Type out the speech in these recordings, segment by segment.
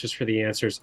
just for the answers.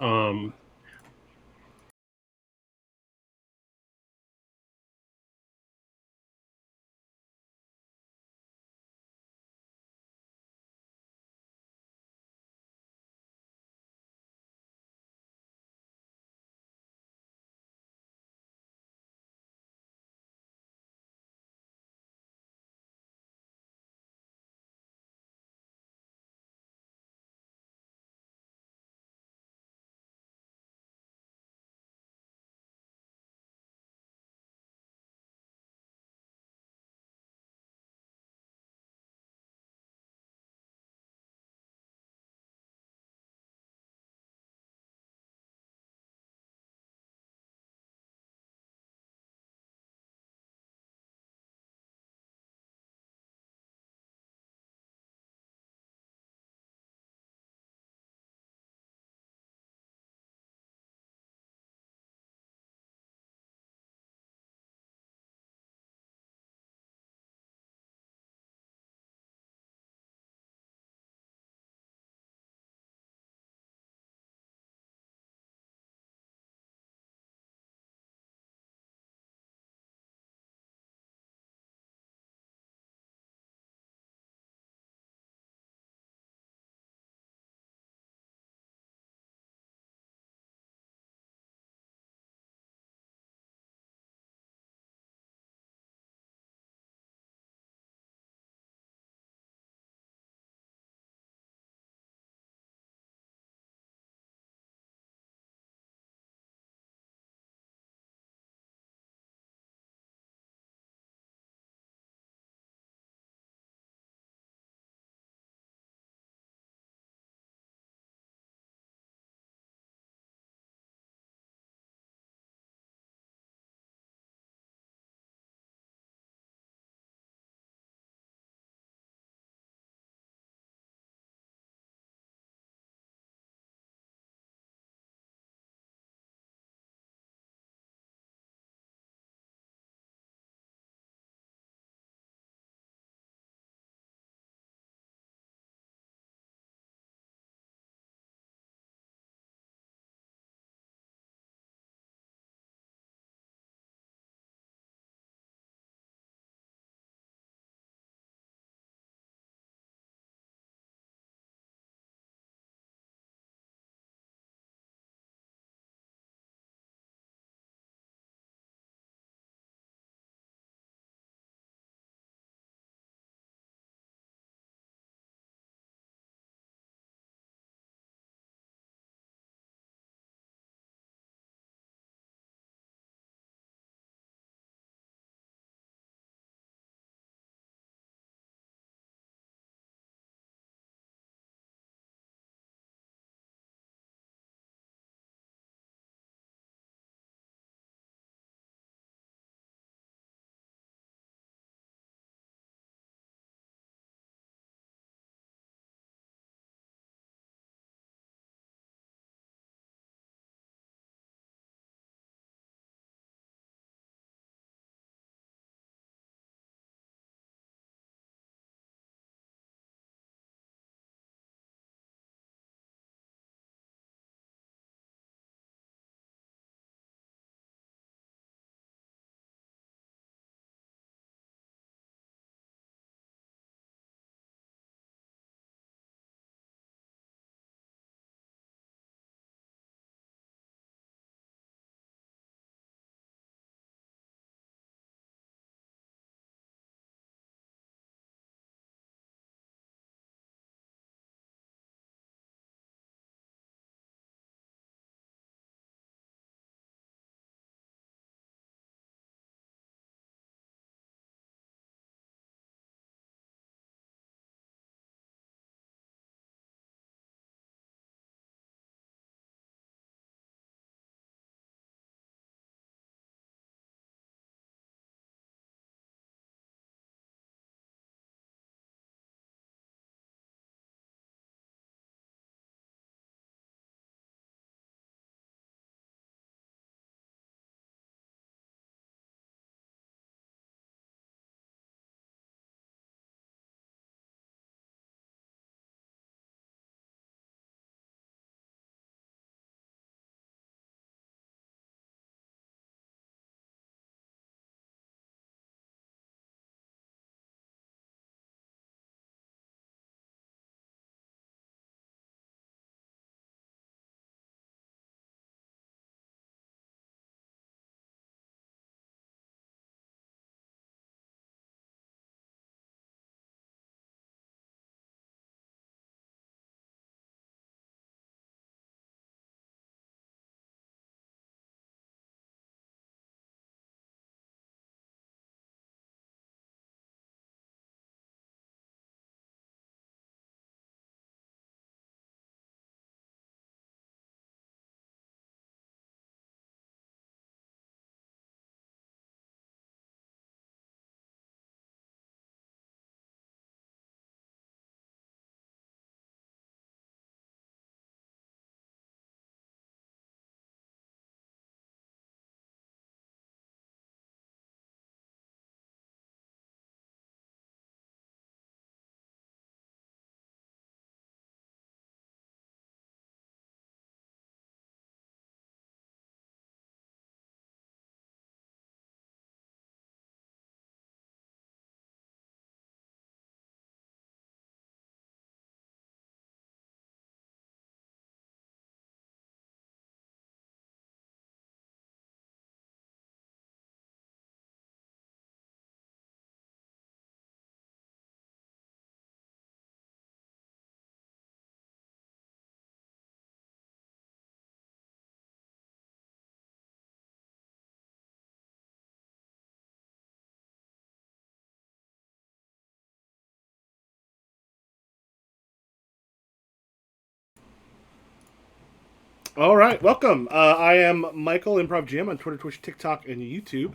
All right, welcome. I am Michael Improv Jam on Twitter, Twitch, TikTok, and YouTube.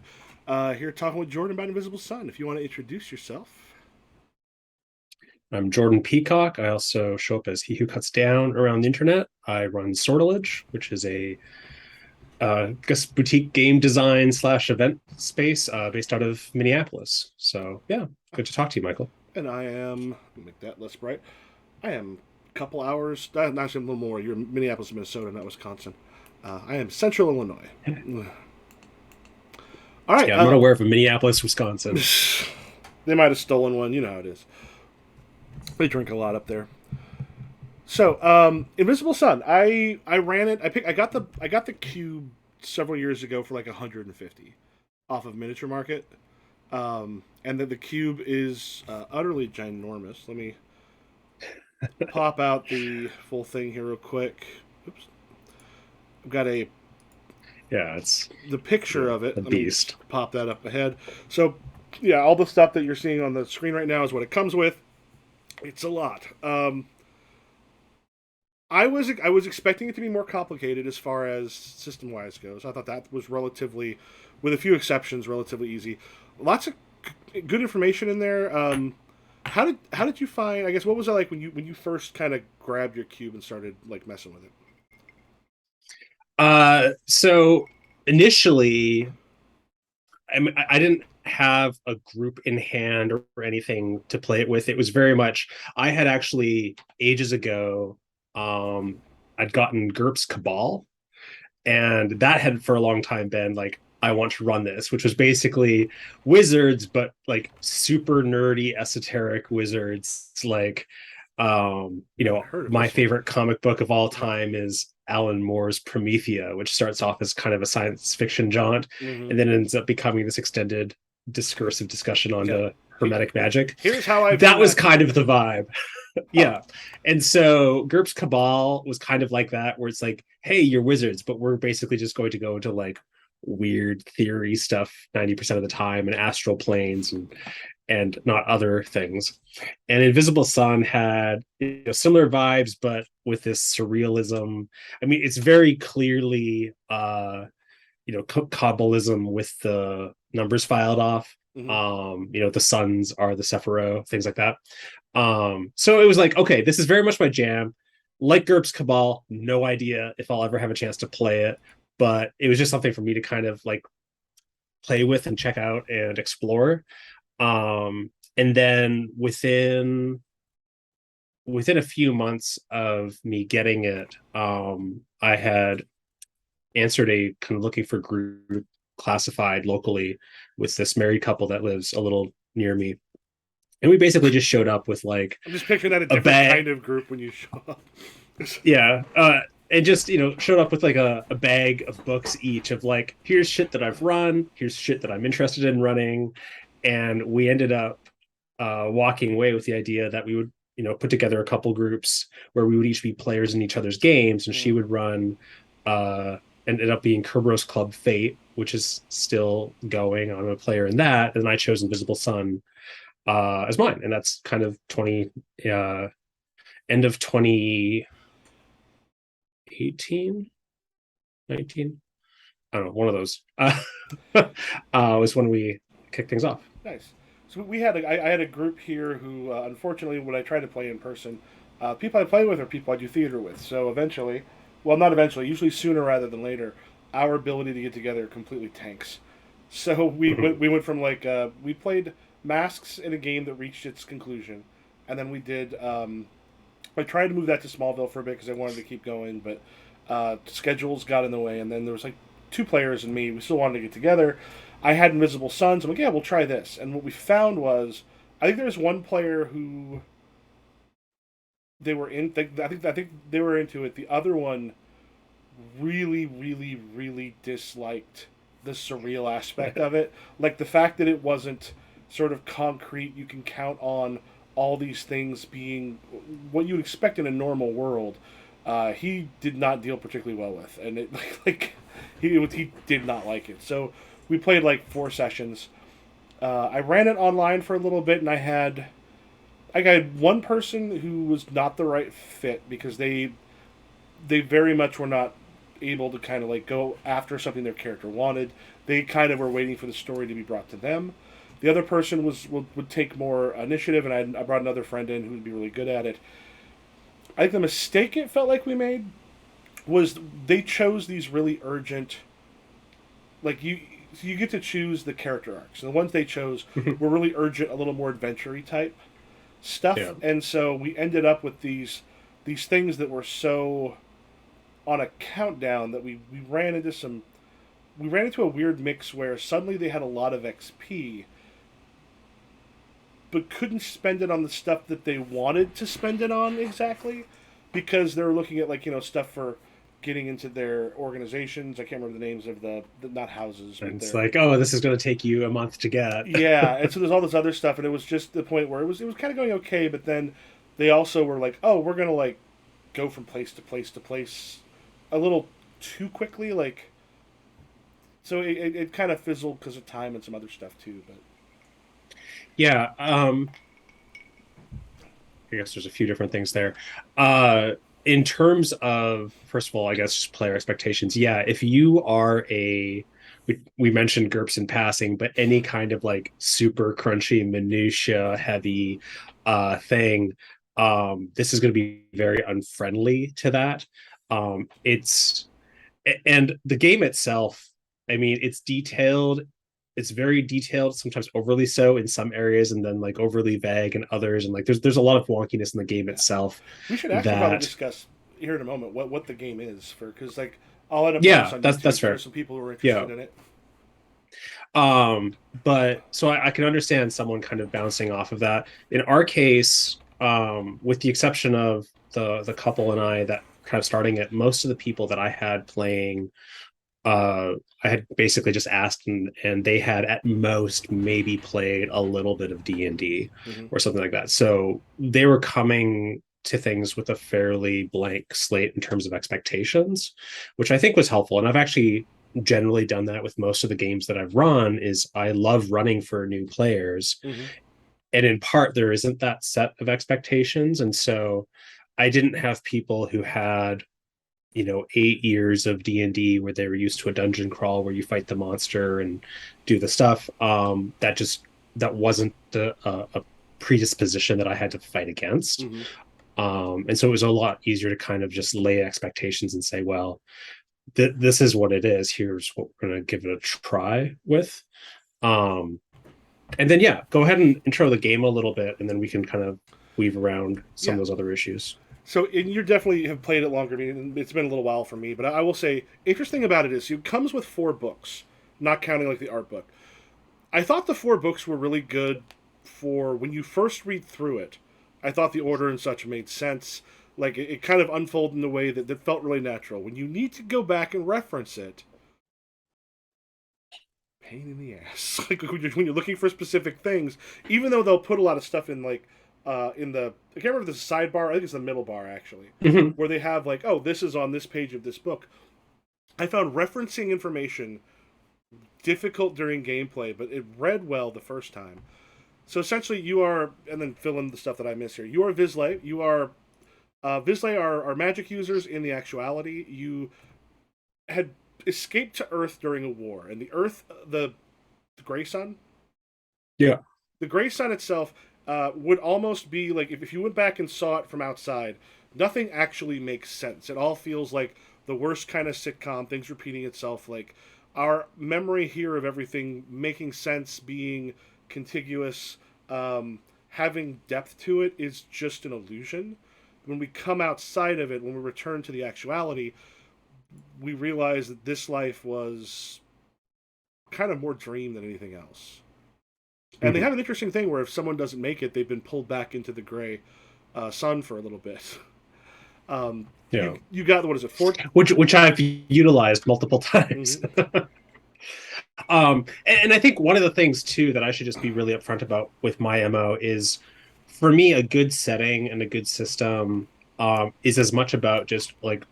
Here talking with Jordan about Invisible Sun. If you want to introduce yourself. I'm Jordan Peacock. I also show up as He Who Cuts Down around the internet. I run Sortilege, which is a I guess boutique game design slash event space based out of Minneapolis. So yeah, good to talk to you, Michael. And I am, make that less bright. I am a couple hours, not actually a little more. You're in Minneapolis, Minnesota, not Wisconsin. I am Central Illinois. All right. Yeah, I'm not aware of a Minneapolis, Wisconsin. They might have stolen one. You know how it is. They drink a lot up there. So, Invisible Sun. I ran it. I got the cube several years ago for like 150 off of Miniature Market. And then the cube is utterly ginormous. Let me pop out the full thing here real quick. Oops. I've got Yeah, it's the picture of it. a Let me beast. pop that up ahead. So, yeah, all the stuff that you're seeing on the screen right now is what it comes with. It's a lot. I was expecting it to be more complicated as far as system wise goes. I thought that was relatively, with a few exceptions, relatively easy. Lots of good information in there. How did you find? I guess what was it like when you first kind of grabbed your cube and started like messing with it? So initially, I didn't have a group in hand or anything to play it with. It was very much I had actually ages ago. I'd gotten GURPS Cabal, and that had for a long time been like I want to run this, which was basically wizards, but like super nerdy, esoteric wizards. Like, Haven't heard of my this one. favorite comic book of all time is Alan Moore's Promethea, which starts off as kind of a science fiction jaunt Mm-hmm. and then ends up becoming this extended discursive discussion on Yeah. the hermetic magic. Here's how I view That was magic. kind of the vibe. Huh. Yeah. And so GURPS Cabal was kind of like that, where it's like, hey, you're wizards, but we're basically just going to go into like weird theory stuff 90% of the time and astral planes and not other things. And Invisible Sun had similar vibes, but with this surrealism. I mean, it's very clearly Kabbalism with the numbers filed off. Mm-hmm. The suns are the Sephiroth, things like that. So it was like, okay, this is very much my jam. Like GURPS Cabal, no idea if I'll ever have a chance to play it, but it was just something for me to kind of like play with and check out and explore. And then within a few months of me getting it, I had answered a kind of looking for group classified locally with this married couple that lives a little near me. And we basically just showed up with like I'm just picturing that a a different bag. kind of group when you show up. Yeah. And just, showed up with like a bag of books each of like, here's shit that I've run, here's shit that I'm interested in running. And we ended up walking away with the idea that we would, put together a couple groups where we would each be players in each other's games, and she Mm. would run uh ended up being Kerberos Club Fate, which is still going. I'm a player in that, and I chose Invisible Sun as mine, and that's kind of 20 end of 2018, 19. I don't know, one of those was when we kicked things off. Nice. So I had a group here who, unfortunately, when I tried to play in person, people I play with are people I do theater with. So eventually, well, not eventually, usually sooner rather than later, our ability to get together completely tanks. So we went from like we played masks in a game that reached its conclusion, and then we did. I tried to move that to Smallville for a bit because I wanted to keep going, but schedules got in the way, and then there was like two players and me. We still wanted to get together. I had Invisible Suns. I'm like, yeah, we'll try this. And what we found was, I think there was one player who they were in. I think they were into it. The other one really, really, really disliked the surreal aspect of it. Like the fact that it wasn't sort of concrete. You can count on all these things being what you would expect in a normal world. He did not deal particularly well with, and it like he did not like it. So we played like 4 sessions. I ran it online for a little bit, and I got one person who was not the right fit because they very much were not able to kind of like go after something their character wanted. They kind of were waiting for the story to be brought to them. The other person would take more initiative, and I brought another friend in who would be really good at it. I think the mistake it felt like we made was they chose these really urgent, like you get to choose the character arcs. And the ones they chose were really urgent, a little more adventure type stuff, Yeah. and so we ended up with these things that were so on a countdown that we ran into a weird mix where suddenly they had a lot of XP but couldn't spend it on the stuff that they wanted to spend it on exactly because they were looking at like stuff for getting into their organizations. I can't remember the names of the not houses, but And it's their like, oh, this is going to take you a month to get. yeah. And so there's all this other stuff, and it was just the point where it was kind of going okay, but then they also were like, oh, we're gonna like go from place to place to place a little too quickly, like so it kind of fizzled because of time and some other stuff too. But Yeah. I guess there's a few different things there. Uh, in terms of, first of all, I guess just player expectations. Yeah, if you are we mentioned GURPS in passing, but any kind of like super crunchy, minutia heavy thing, this is going to be very unfriendly to that. It's and the game itself, I mean, it's detailed, it's very detailed, sometimes overly so in some areas, and then like overly vague in others, and like there's a lot of wonkiness in the game yeah, itself we should actually probably that discuss here in a moment what the game is for because like I'll end up putting this yeah, on that's YouTube for fair. some people who are Yeah. interested in it. But so I can understand someone kind of bouncing off of that. In our case, with the exception of the couple and I that kind of starting it, most of the people that I had playing, I had basically just asked, and they had at most maybe played a little bit of D&D Mm-hmm. or something like that. So they were coming to things with a fairly blank slate in terms of expectations, which I think was helpful. And I've actually generally done that with most of the games that I've run. Is I love running for new players, Mm-hmm. and in part there isn't that set of expectations, and so I didn't have people who had 8 years of D&D where they were used to a dungeon crawl where you fight the monster and do the stuff. That wasn't a predisposition that I had to fight against. Mm-hmm. And so it was a lot easier to kind of just lay expectations and say, well, this is what it is. Here's what we're going to give it a try with. Um, and then, yeah, go ahead and intro the game a little bit, and then we can kind of weave around some Yeah. of those other issues. So and you definitely have played it longer. And it's been a little while for me, but I will say, interesting about it is it comes with 4 books, not counting like the art book. I thought the 4 books were really good for when you first read through it. I thought the order and such made sense. Like it kind of unfolded in a way that felt really natural. When you need to go back and reference it, pain in the ass. Like when you're looking for specific things, even though they'll put a lot of stuff in like in the I can't remember if the sidebar. I think it's the middle bar actually, Mhm. where they have like, oh, this is on this page of this book. I found referencing information difficult during gameplay, but it read well the first time. So essentially, you are, and then fill in the stuff that I miss here. You are Vizsla. You are Vizsla are magic users in the actuality. You had escaped to Earth during a war, and the Earth, the Grey Sun, Yeah. the Grey Sun itself would almost be like if you went back and saw it from outside, nothing actually makes sense. It all feels like the worst kind of sitcom, things repeating itself. Like our memory here of everything making sense, being contiguous, having depth to it is just an illusion. When we come outside of it, when we return to the actuality, we realize that this life was kind of more dream than anything else. And they Mhm. have an interesting thing where if someone doesn't make it, they've been pulled back into the gray sun for a little bit. Yeah. You got what is it? Which I've utilized multiple times. Mm-hmm. And I think one of the things too that I should just be really upfront about with my MO is, for me, a good setting and a good system is as much about just like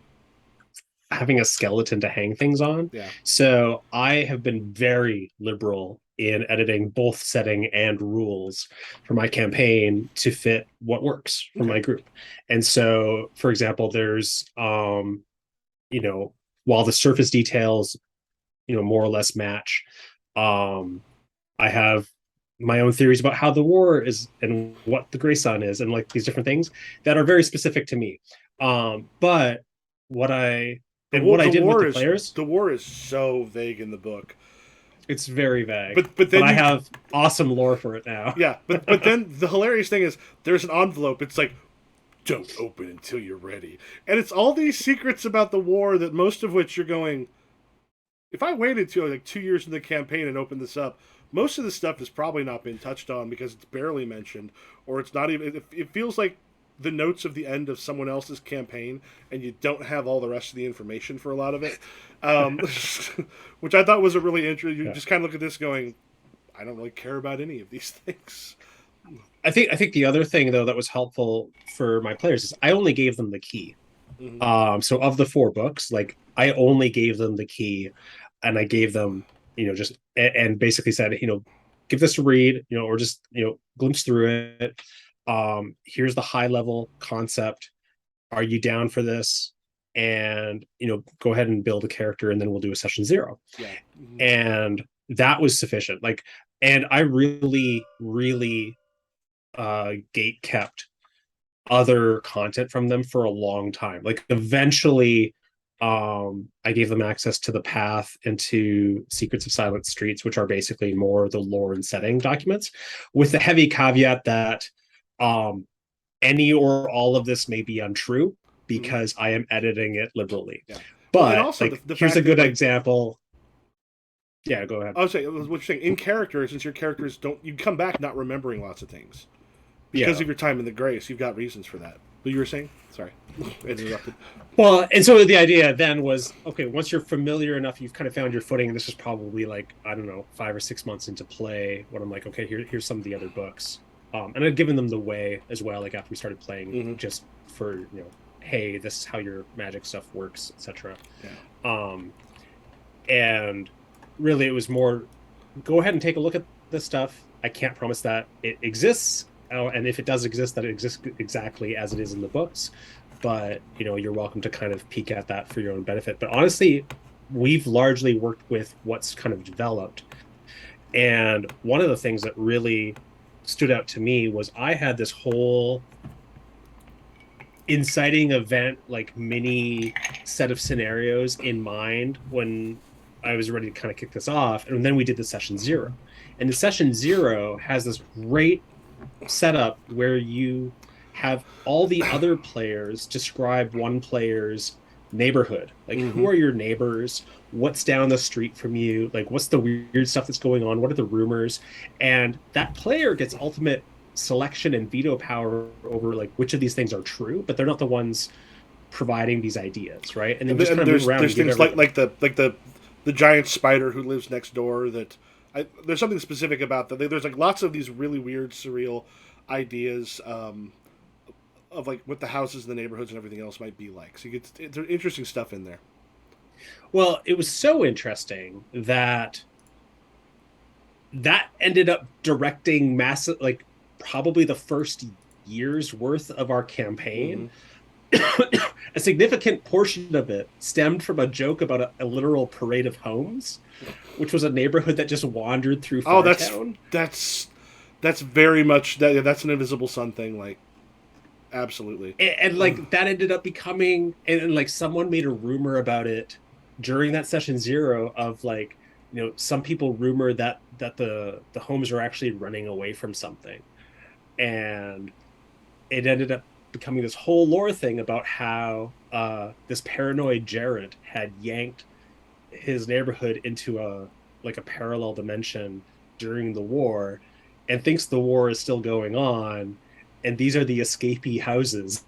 having a skeleton to hang things on. Yeah. So I have been very liberal in editing both setting and rules for my campaign to fit what works for Okay. my group. And so, for example, there's you know while the surface details, more or less match. I have my own theories about how the war is and what the Grey Sun is, and like these different things that are very specific to me. But what I what I did with the players, the war is so vague in the book. it's very vague. But But then I you have awesome lore for it now. yeah, but then the hilarious thing is there's an envelope. It's like don't open until you're ready, and it's all these secrets about the war that most of which you're going. If I waited till like 2 years in the campaign and opened this up, most of the stuff has probably not been touched on because it's barely mentioned, or it's not even. It feels like the notes of the end of someone else's campaign, and you don't have all the rest of the information for a lot of it, um, which I thought was a really interesting. You Yeah. just kind of look at this going, I don't really care about any of these things. I think the other thing though that was helpful for my players is I only gave them the key. Mm-hmm. So of the 4 books, like I only gave them the key, and I gave them, just and basically said, give this a read, or just glimpse through it. Here's the high level concept. Are you down for this? And go ahead and build a character, and then we'll do a session 0. Yeah. Mm-hmm. And that was sufficient. Like, and I really, really gate kept other content from them for a long time. Like eventually I gave them access to the path and to Secrets of Silent Streets, which are basically more the lore and setting documents, with the heavy caveat that any or all of this may be untrue because I am editing it liberally. Yeah. But well, and also like, the here's fact a good that, like, example. Yeah, go ahead. I would say what you're saying in character, since your characters don't, you come back not remembering lots of things because of your time in the Grace. You've got reasons for that. But you were saying, sorry, interrupted. Well, and so the idea then was, okay, once you're familiar enough, you've kind of found your footing. And this is probably like, I don't know, 5 or 6 months into play when I'm like, okay, here's some of the other books. And I'd given them the way as well, like after we started playing, just for, hey, this is how your magic stuff works, etc. Yeah. And really it was more, go ahead and take a look at this stuff. I can't promise that it exists. And if it does exist, that it exists exactly as it is in the books. But, you're welcome to kind of peek at that for your own benefit. But honestly, we've largely worked with what's kind of developed. And one of the things that really stood out to me was I had this whole inciting event, like mini set of scenarios in mind when I was ready to kind of kick this off. And then we did the session 0. And the session 0 has this great setup where you have all the other players describe one player's neighborhood. Like, who are your neighbors? What's down the street from you? Like, what's the weird stuff that's going on? What are the rumors? And that player gets ultimate selection and veto power over like which of these things are true, but they're not the ones providing these ideas, right? And then just kind of move around. There's things like the giant spider who lives next door. There's something specific about that. There's like lots of these really weird, surreal ideas of like what the houses in the neighborhoods and everything else might be like. So there's interesting stuff in there. Well, it was so interesting that ended up directing massive, like probably the first year's worth of our campaign. A significant portion of it stemmed from a joke about a literal parade of homes, which was a neighborhood that just wandered through Fartown. That's very much that's an Invisible Sun thing, like absolutely. And like that ended up becoming, and like someone made a rumor about it during that session 0 of like, some people rumor that the homes are actually running away from something, and it ended up becoming this whole lore thing about how this paranoid Jarrett had yanked his neighborhood into a parallel dimension during the war and thinks the war is still going on, and these are the escapee houses.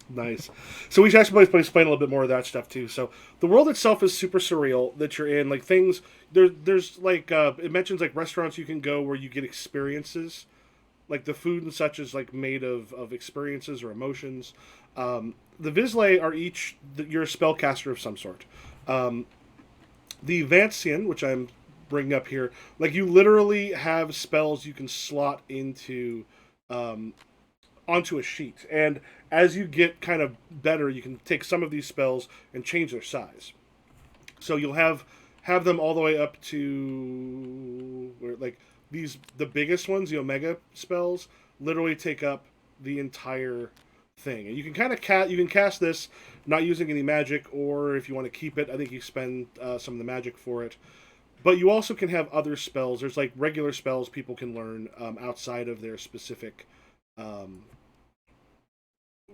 Nice. So we should actually explain a little bit more of that stuff too. So the world itself is super surreal that you're in. Like things there's like it mentions like restaurants you can go where you get experiences. Like the food and such is like made of experiences or emotions. The Vizsla are each you're a spellcaster of some sort. The Vancian, which I'm bringing up here, like you literally have spells you can slot into onto a sheet, and as you get kind of better, you can take some of these spells and change their size. So you'll have them all the way up to where like the biggest ones, the Omega spells, literally take up the entire thing. And you can kind of you can cast this not using any magic, or if you want to keep it, I think you spend some of the magic for it. But you also can have other spells. There's like regular spells people can learn outside of their specific. Um,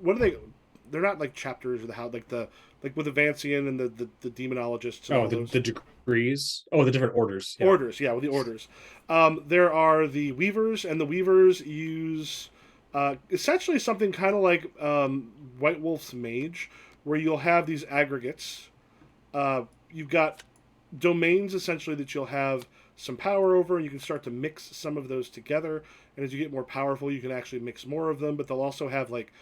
what are they? They're not like chapters or the how like the like with the Vancian and the demonologists and Oh, all those the degrees. Oh, the different orders. Yeah. orders. Yeah, with the orders. There are the Weavers, and the Weavers use essentially something kind of like White Wolf's Mage, where you'll have these aggregates. You've got domains essentially that you'll have some power over, and you can start to mix some of those together. And as you get more powerful, you can actually mix more of them. But they'll also have like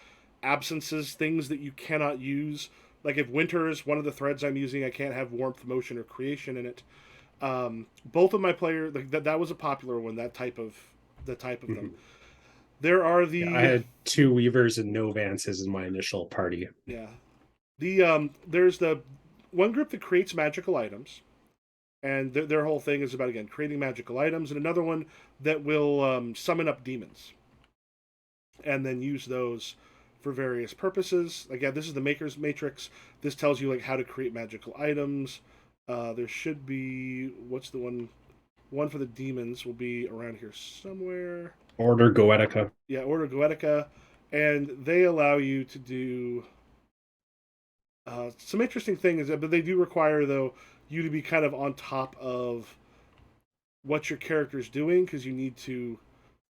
absences, things that you cannot use. Like if winter is one of the threads I'm using, I can't have warmth, motion, or creation in it. Both of my players, like that was a popular one. The type of them. Mhm. There are Yeah, I the had two Weavers and no Vances in my initial party. yeah there's the one group that creates magical items, and their whole thing is about again creating magical items, and another one that will summon up demons and then use those for various purposes. Again, this is the Maker's Matrix. This tells you like how to create magical items. There should be what's the one for the demons will be around here somewhere. Order Goetica. Yeah, Order Goetica, and they allow you to do some interesting things. But they do require though you to be kind of on top of what your character's doing because you need to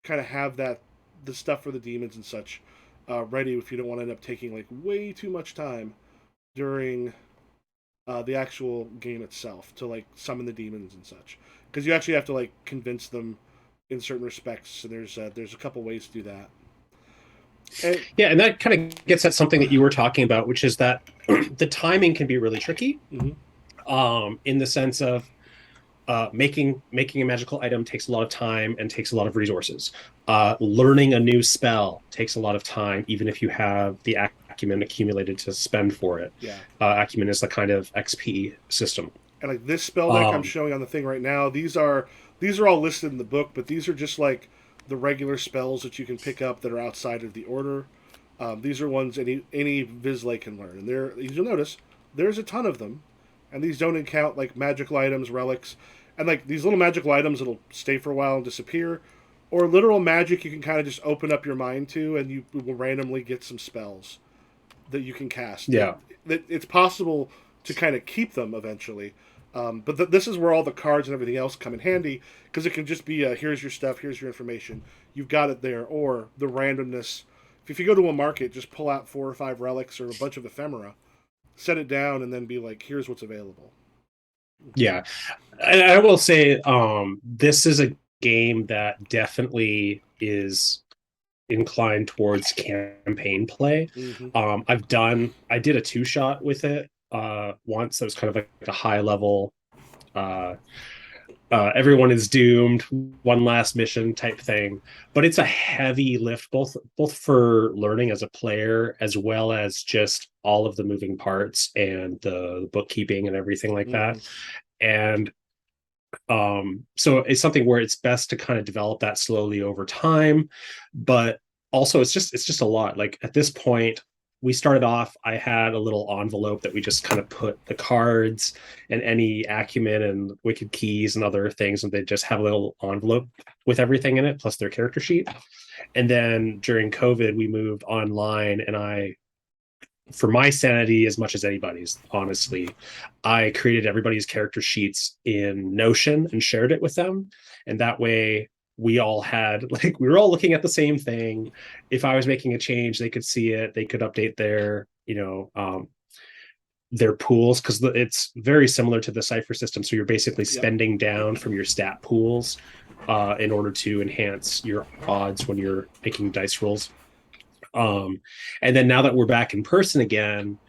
kind of have that the stuff for the demons and such ready if you don't want to end up taking like way too much time during the actual game itself to like summon the demons and such because you actually have to like convince them in certain respects. So there's a couple ways to do that. And, Yeah, and that kind of gets at something that you were talking about, which is that the timing can be really tricky. mhm. In the sense of making a magical item takes a lot of time and takes a lot of resources. Learning a new spell takes a lot of time, even if you have the acumen accumulated to spend for it. Yeah. Acumen is the kind of XP system. And like this spell deck I'm showing on the thing right now, these are all listed in the book, but these are just like the regular spells that you can pick up that are outside of the order. These are ones any Vizsla can learn, and there you'll notice there's a ton of them, and these don't count like magical items, relics, and like these little magical items that'll stay for a while and disappear, or literal magic you can kind of just open up your mind to, and you will randomly get some spells that you can cast. Yeah. That it's possible to kind of keep them eventually. But this is where all the cards and everything else come in handy because it can just be here's your stuff, here's your information, you've got it there, or the randomness. If you go to a market, just pull out 4 or 5 relics or a bunch of ephemera, set it down, and then be like, here's what's available. Yeah. And I will say this is a game that definitely is inclined towards campaign play. Mm-hmm. I did a 2-shot with it once. That was kind of like a high level everyone is doomed, one last mission type thing. But it's a heavy lift, both for learning as a player as well as just all of the moving parts and the bookkeeping and everything like that. And so it's something where it's best to kind of develop that slowly over time, but also it's just a lot. Like at this point, we started off, I had a little envelope that we just kind of put the cards and any acumen and wicked keys and other things, and they just have a little envelope with everything in it plus their character sheet. And then during COVID we moved online, and I, for my sanity as much as anybody's, honestly, I created everybody's character sheets in Notion and shared it with them. And that way we all had, like, we were all looking at the same thing. If I was making a change, they could see it, they could update their, their pools, because it's very similar to the Cypher system. So you're basically spending down from your stat pools in order to enhance your odds when you're making dice rolls. And then now that we're back in person again,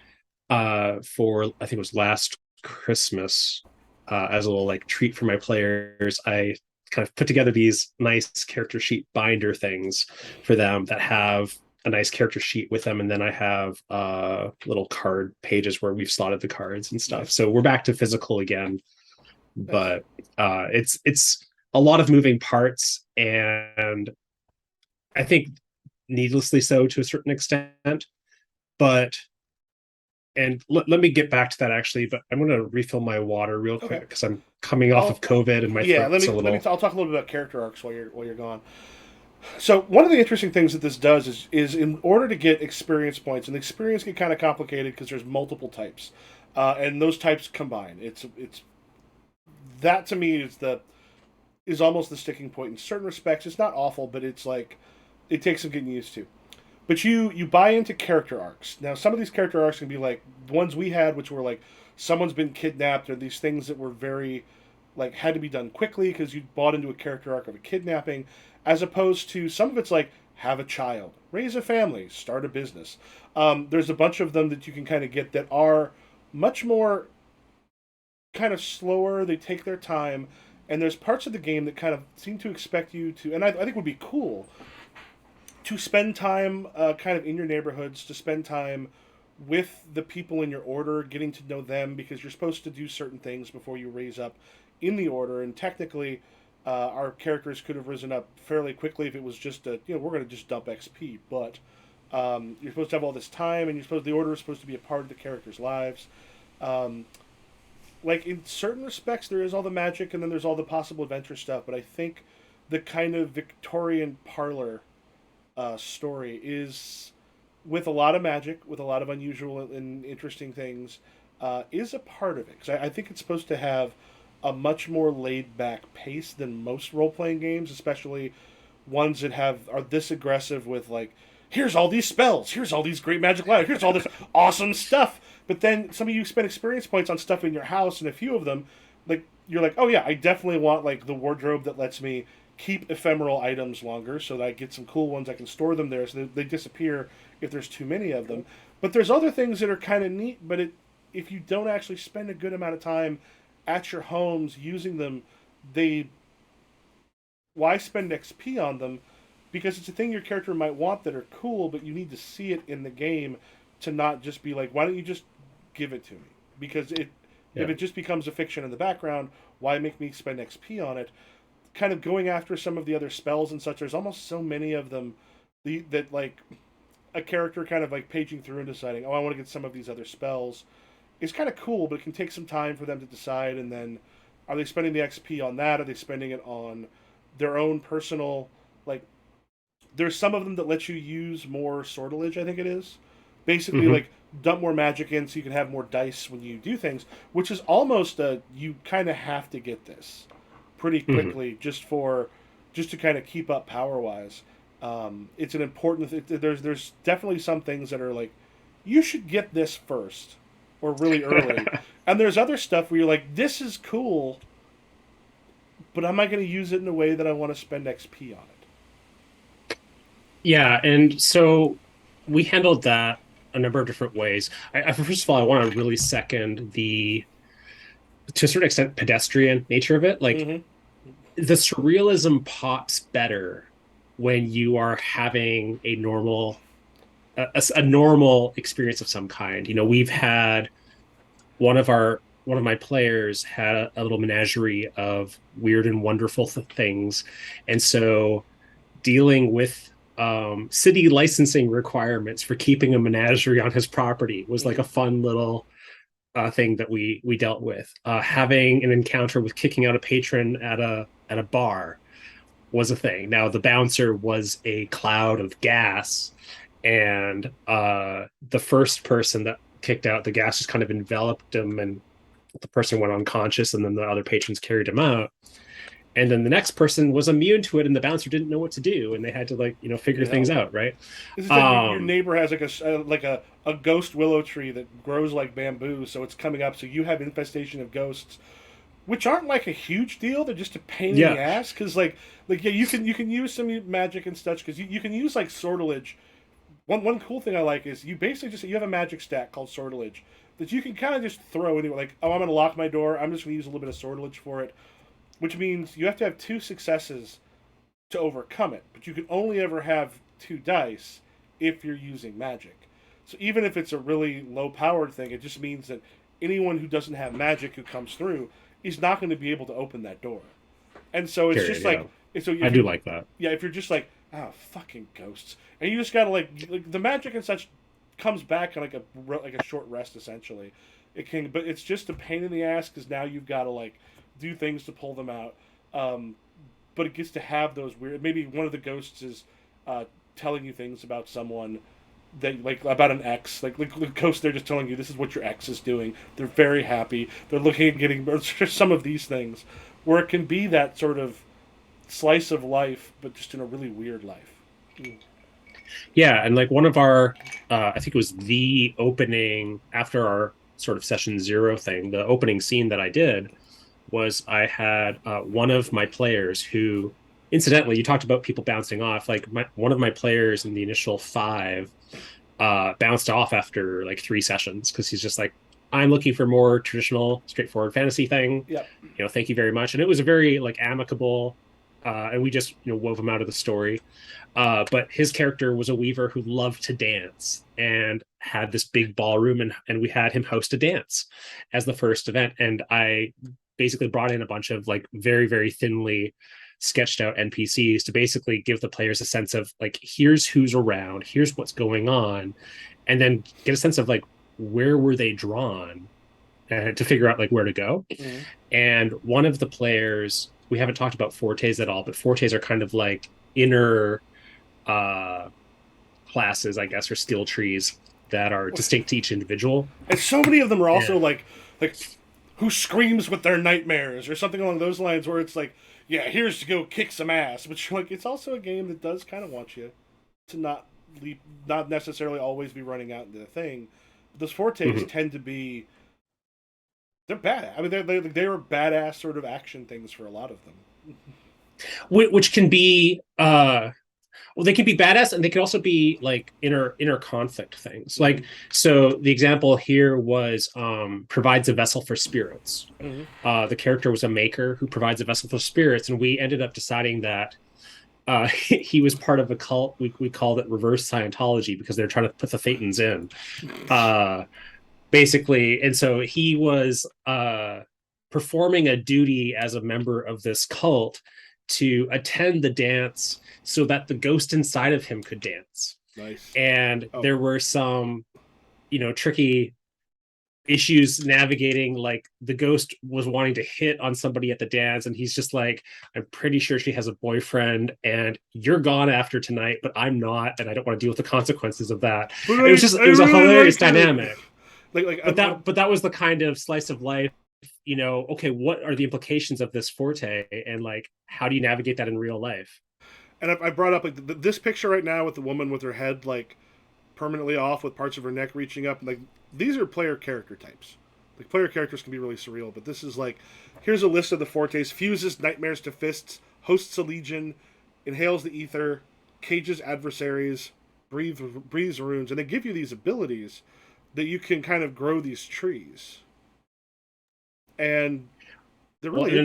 for I think it was last Christmas, as a little like treat for my players, I kind of put together these nice character sheet binder things for them that have a nice character sheet with them, and then I have little card pages where we've slotted the cards and stuff. Nice. So we're back to physical again, Nice. but it's a lot of moving parts, and I think needlessly so to a certain extent. But and let me get back to that actually, but I'm going to refill my water real quick Okay. because I'm coming off of COVID and my Yeah. throat's a I'll little. talk a little bit about character arcs while you're gone. So one of the interesting things that this does is in order to get experience points, and the experience get kind of complicated because there's multiple types, and those types combine. It's that to me is almost the sticking point in certain respects. It's not awful, but it's like it takes some getting used to. But you buy into character arcs. Now some of these character arcs can be like the ones we had, which were like someone's been kidnapped, or these things that were very like had to be done quickly because you bought into a character arc of a kidnapping, as opposed to some of it's like have a child, raise a family, start a business. There's a bunch of them that you can kind of get that are much more kind of slower. They take their time, and there's parts of the game that kind of seem to expect you to, and I think would be cool to spend time kind of in your neighborhoods, to spend time with the people in your order, getting to know them because you're supposed to do certain things before you raise up in the order. And technically, our characters could have risen up fairly quickly if it was just a we're going to just dump XP. But you're supposed to have all this time, and the order is supposed to be a part of the characters' lives. Um, like in certain respects, there is all the magic, and then there's all the possible adventure stuff. But I think the kind of Victorian parlor story is with a lot of magic, with a lot of unusual and interesting things, is a part of it. Because I think it's supposed to have a much more laid back pace than most role playing games, especially ones that are this aggressive with like, here's all these spells, here's all these great magic life, here's all this awesome stuff. But then some of you spend experience points on stuff in your house, and a few of them, like you're like, oh yeah, I definitely want like the wardrobe that lets me keep ephemeral items longer, so that I get some cool ones. I can store them there, so they disappear if there's too many of them. But there's other things that are kind of neat. But if you don't actually spend a good amount of time at your homes using them, they why spend XP on them? Because it's a thing your character might want that are cool, but you need to see it in the game to not just be like, why don't you just give it to me? Because if Yeah. it just becomes a fiction in the background, why make me spend XP on it? Kind of going after some of the other spells and such. There's almost so many of them that like a character kind of like paging through and deciding, oh, I want to get some of these other spells. It's kind of cool, but it can take some time for them to decide. And then, are they spending the XP on that? Are they spending it on their own personal like? There's some of them that let you use more sortilege. I think it is basically Mm-hmm. like dump more magic in so you can have more dice when you do things, which is almost a you kind of have to get this pretty Mm-hmm. quickly just to kind of keep up power wise. It's an important. There's definitely some things that are like you should get this first or really early, and there's other stuff where you're like this is cool, but am I going to use it in a way that I want to spend XP on it? Yeah, and so we handled that a number of different ways. First of all, I want to really second the, to a certain extent, pedestrian nature of it. Like Mm-hmm. the surrealism pops better when you are having a normal experience of some kind. We've had one of my players had a little menagerie of weird and wonderful things, and so dealing with city licensing requirements for keeping a menagerie on his property was like Mm-hmm. a fun little thing that we dealt with. Having an encounter with kicking out a patron at a bar was a thing. Now the bouncer was a cloud of gas, and the first person that kicked out, the gas just kind of enveloped him, and the person went unconscious, and then the other patrons carried him out. And then the next person was immune to it, and the bouncer didn't know what to do, and they had to figure Yeah. things out, right? This is like your Um, neighbor has like a ghost willow tree that grows like bamboo, so it's coming up. So you have infestation of ghosts, which aren't like a huge deal. They're just a pain in the yeah, ass because like yeah, you can use some magic and such because you can use like sortilege. One cool thing I like is you basically just you have a magic stack called sortilege that you can kind of just throw anywhere. Like oh, I'm gonna lock my door. I'm just gonna use a little bit of sortilege for it, which means you have to have two successes to overcome it, but you can only ever have two dice, if you're using magic. So even if it's a really low powered thing, it just means that anyone who doesn't have magic who comes through is not going to be able to open that door. And so it's Period. just Yeah, like, so I if do you, like that. yeah, if you're just like, ah, fucking ghosts, and you just gotta like the magic and such comes back on like a short rest essentially. It can, but it's just a pain in the ass because now you've got to like do things to pull them out. Um, but it gets to have those weird. Maybe one of the ghosts is telling you things about someone that like about an ex. Like the ghost, they're just telling you this is what your ex is doing. They're very happy. They're looking at getting some of these things where it can be that sort of slice of life, but just in a really weird life. Yeah, and like one of our, I think it was the opening after our sort of session zero thing. The opening scene that I did was I had one of my players who, incidentally, you talked about people bouncing off. Like one of my players in the initial five bounced off after like 3 sessions because he's just like, I'm looking for more traditional, straightforward fantasy thing. Yep. Thank you very much. And it was a very like amicable, and we just wove him out of the story. But his character was a weaver who loved to dance and had this big ballroom, and we had him host a dance as the first event. And I basically brought in a bunch of like very, very thinly sketched out NPCs to basically give the players a sense of like, here's who's around, here's what's going on, and then get a sense of like, where were they drawn to figure out like where to go. Mm-hmm. And one of the players, we haven't talked about fortes at all, but fortes are kind of like inner classes, I guess, or skill trees that are distinct to each individual. And so many of them are also Yeah. like who screams with their nightmares or something along those lines, where it's like, yeah, here's to go kick some ass. But you're like, it's also a game that does kind of want you to not necessarily always be running out into the thing. But those fortes tend to be, they're bad. I mean, they were badass sort of action things for a lot of them. Which can be well, they can be badass, and they can also be like inner conflict things. Like, so the example here was provides a vessel for spirits. The character was a maker who provides a vessel for spirits, and we ended up deciding that he was part of a cult. We called it reverse Scientology because they're trying to put the Thetans in, basically. And so he was performing a duty as a member of this cult to attend the dance so that the ghost inside of him could dance. Nice. And there were some, tricky issues navigating, like the ghost was wanting to hit on somebody at the dance, and he's just like, I'm pretty sure she has a boyfriend and you're gone after tonight, but I'm not, and I don't want to deal with the consequences of that. It was a hilarious dynamic. But that was the kind of slice of life, okay, what are the implications of this forte, and like, how do you navigate that in real life? And I brought up like this picture right now with the woman with her head like permanently off with parts of her neck reaching up. Like, these are player character types. Like, player characters can be really surreal, but this is like, here's a list of the fortes: fuses nightmares to fists, hosts a legion, inhales the ether, cages adversaries, breathes runes, and they give you these abilities that you can kind of grow these trees. And they're really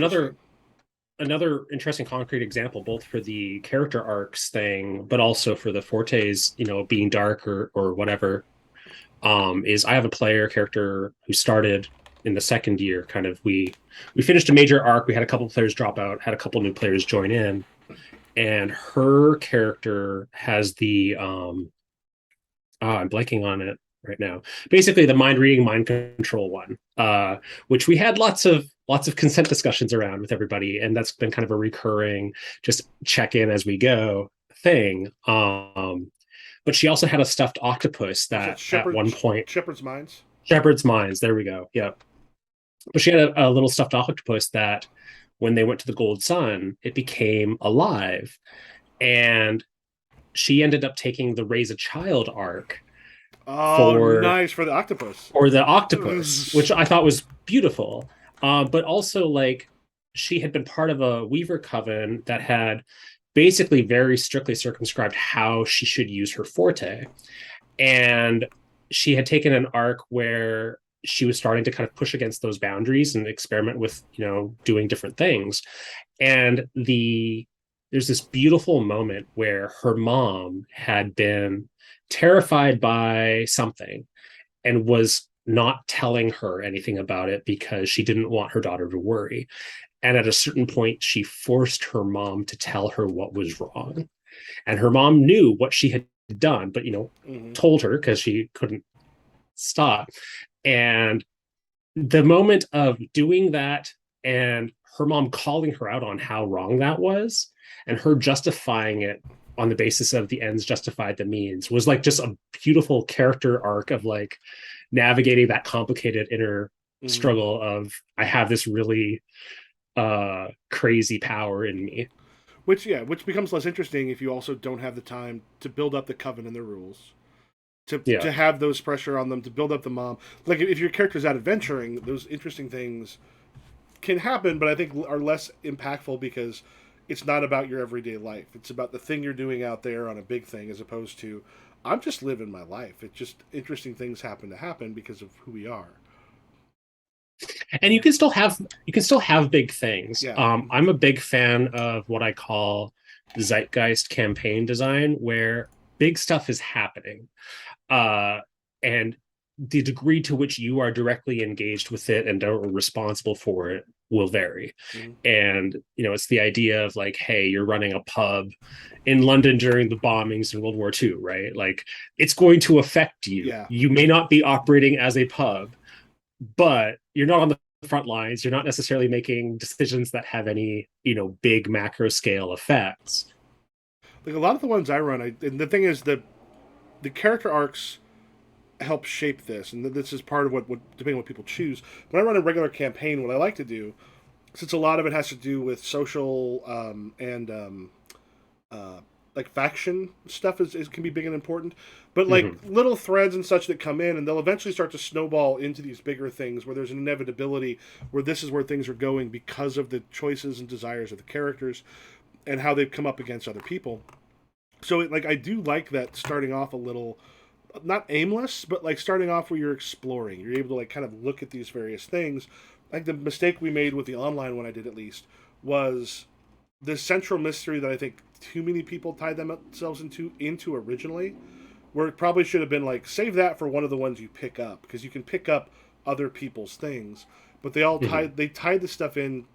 another interesting concrete example, both for the character arcs thing, but also for the fortes, being dark or whatever, is I have a player character who started in the second year. Kind of, we finished a major arc. We had a couple of players drop out, had a couple new players join in, and her character has the I'm blanking on it right now. Basically, the mind reading, mind control one, which we had lots of consent discussions around with everybody, and that's been kind of a recurring just check in as we go thing. But she also had a stuffed octopus that at one point, Shepherd's Minds. There we go. Yeah, but she had a little stuffed octopus that when they went to the Gold Sun, it became alive, and she ended up taking the Raise a Child arc. Nice for the octopus. Or the octopus, which I thought was beautiful. But also, like, she had been part of a Weaver Coven that had basically very strictly circumscribed how she should use her forte. And she had taken an arc where she was starting to kind of push against those boundaries and experiment with, doing different things. And the there's this beautiful moment where her mom had been terrified by something and was not telling her anything about it because she didn't want her daughter to worry. And at a certain point, she forced her mom to tell her what was wrong. And her mom knew what she had done, but, Hmm. told her because she couldn't stop. And the moment of doing that and her mom calling her out on how wrong that was and her justifying it on the basis of the ends justified the means was like just a beautiful character arc of like navigating that complicated inner Hmm. struggle of I have this really crazy power in me. Which becomes less interesting if you also don't have the time to build up the coven and the rules. Yeah. To have those pressure on them to build up the mom. Like if your character's out adventuring, those interesting things can happen, but I think are less impactful because it's not about your everyday life. It's about the thing you're doing out there on a big thing, as opposed to I'm just living my life. It's just interesting things happen because of who we are. And you can still have big things. Yeah. I'm a big fan of what I call zeitgeist campaign design, where big stuff is happening, and the degree to which you are directly engaged with it and are responsible for it will vary. Mm-hmm. And it's the idea of like, hey, you're running a pub in London during the bombings in World War II, right? Like, it's going to affect you. Yeah. You may not be operating as a pub, but you're not on the front lines. You're not necessarily making decisions that have any, big macro scale effects. Like a lot of the ones I run, and the thing is that the character arcs help shape this, and this is part of what depending on what people choose. When I run a regular campaign, what I like to do, since a lot of it has to do with social and uh, like faction stuff is can be big and important, but like Mm-hmm. little threads and such that come in, and they'll eventually start to snowball into these bigger things where there's an inevitability where this is where things are going because of the choices and desires of the characters and how they've come up against other people. So like I do like that starting off a little not aimless, but like starting off where you're exploring. You're able to like kind of look at these various things. Like the mistake we made with the online one I did at least was the central mystery that I think too many people tied themselves into originally, where it probably should have been like save that for one of the ones you pick up because you can pick up other people's things, but Mm-hmm. they tied the stuff in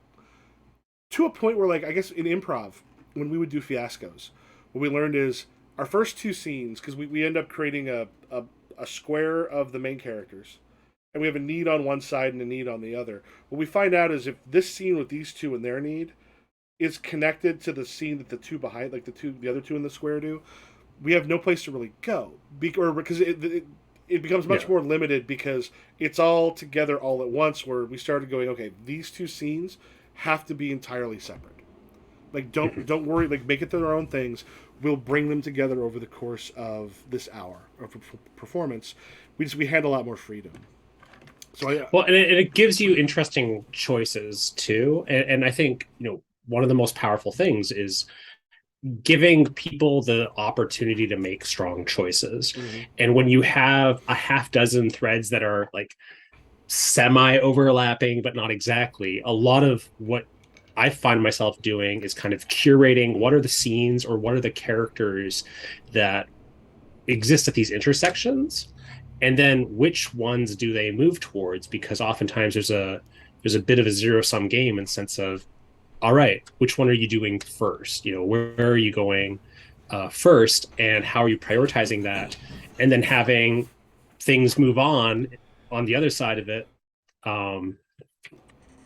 to a point where like I guess in improv when we would do fiascos, what we learned is our first two scenes because we end up creating a square of the main characters and we have a need on one side and a need on the other. What we find out is if this scene with these two and their need is connected to the scene that the two behind, like the other two in the square do, we have no place to really go, or because it becomes much Yeah. more limited because it's all together all at once. Where we started going, okay, these two scenes have to be entirely separate. Like Mm-hmm. don't worry, like make it their own things. We'll bring them together over the course of this hour of performance. We had a lot more freedom. So I Well, and it gives you interesting choices too. And I think, one of the most powerful things is giving people the opportunity to make strong choices. mhm. And when you have a half dozen threads that are like semi overlapping, but not exactly, a lot of what I find myself doing is kind of curating what are the scenes or what are the characters that exist at these intersections, and then which ones do they move towards, because oftentimes there's a bit of a zero sum game in the sense of, all right, which one are you doing first, where are you going first, and how are you prioritizing that, and then having things move on the other side of it, um,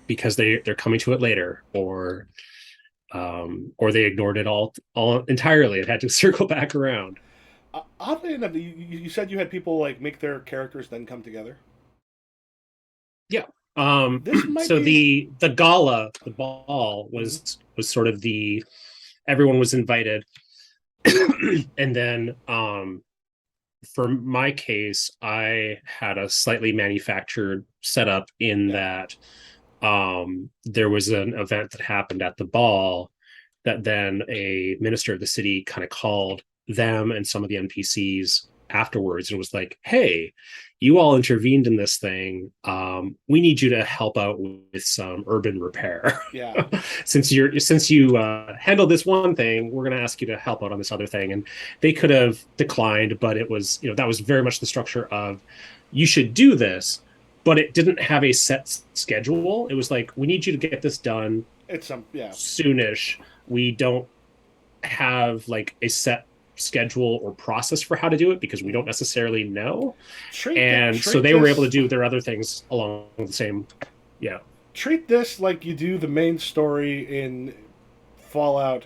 because they're coming to it later, or they ignored it all entirely and had to circle back around. Oddly enough, you said you had people like make their characters then come together. Yeah. This might So be. the ball Mhm. was sort of the everyone was invited, and then for my case, I had a slightly manufactured setup in Yeah. that there was an event that happened at the ball that then a minister of the city kind of called them and some of the NPCs afterwards and was like, "Hey, you all intervened in this thing. We need you to help out with some urban repair. Yeah. Since you handled this one thing, we're going to ask you to help out on this other thing. And they could have declined, but it was, that was very much the structure of, you should do this, but it didn't have a set schedule. It was like, we need you to get this done It's some yeah. soonish. We don't have like a set schedule or process for how to do it because we don't necessarily know. And so they were able to do their other things along the same. Yeah. Treat this like you do the main story in Fallout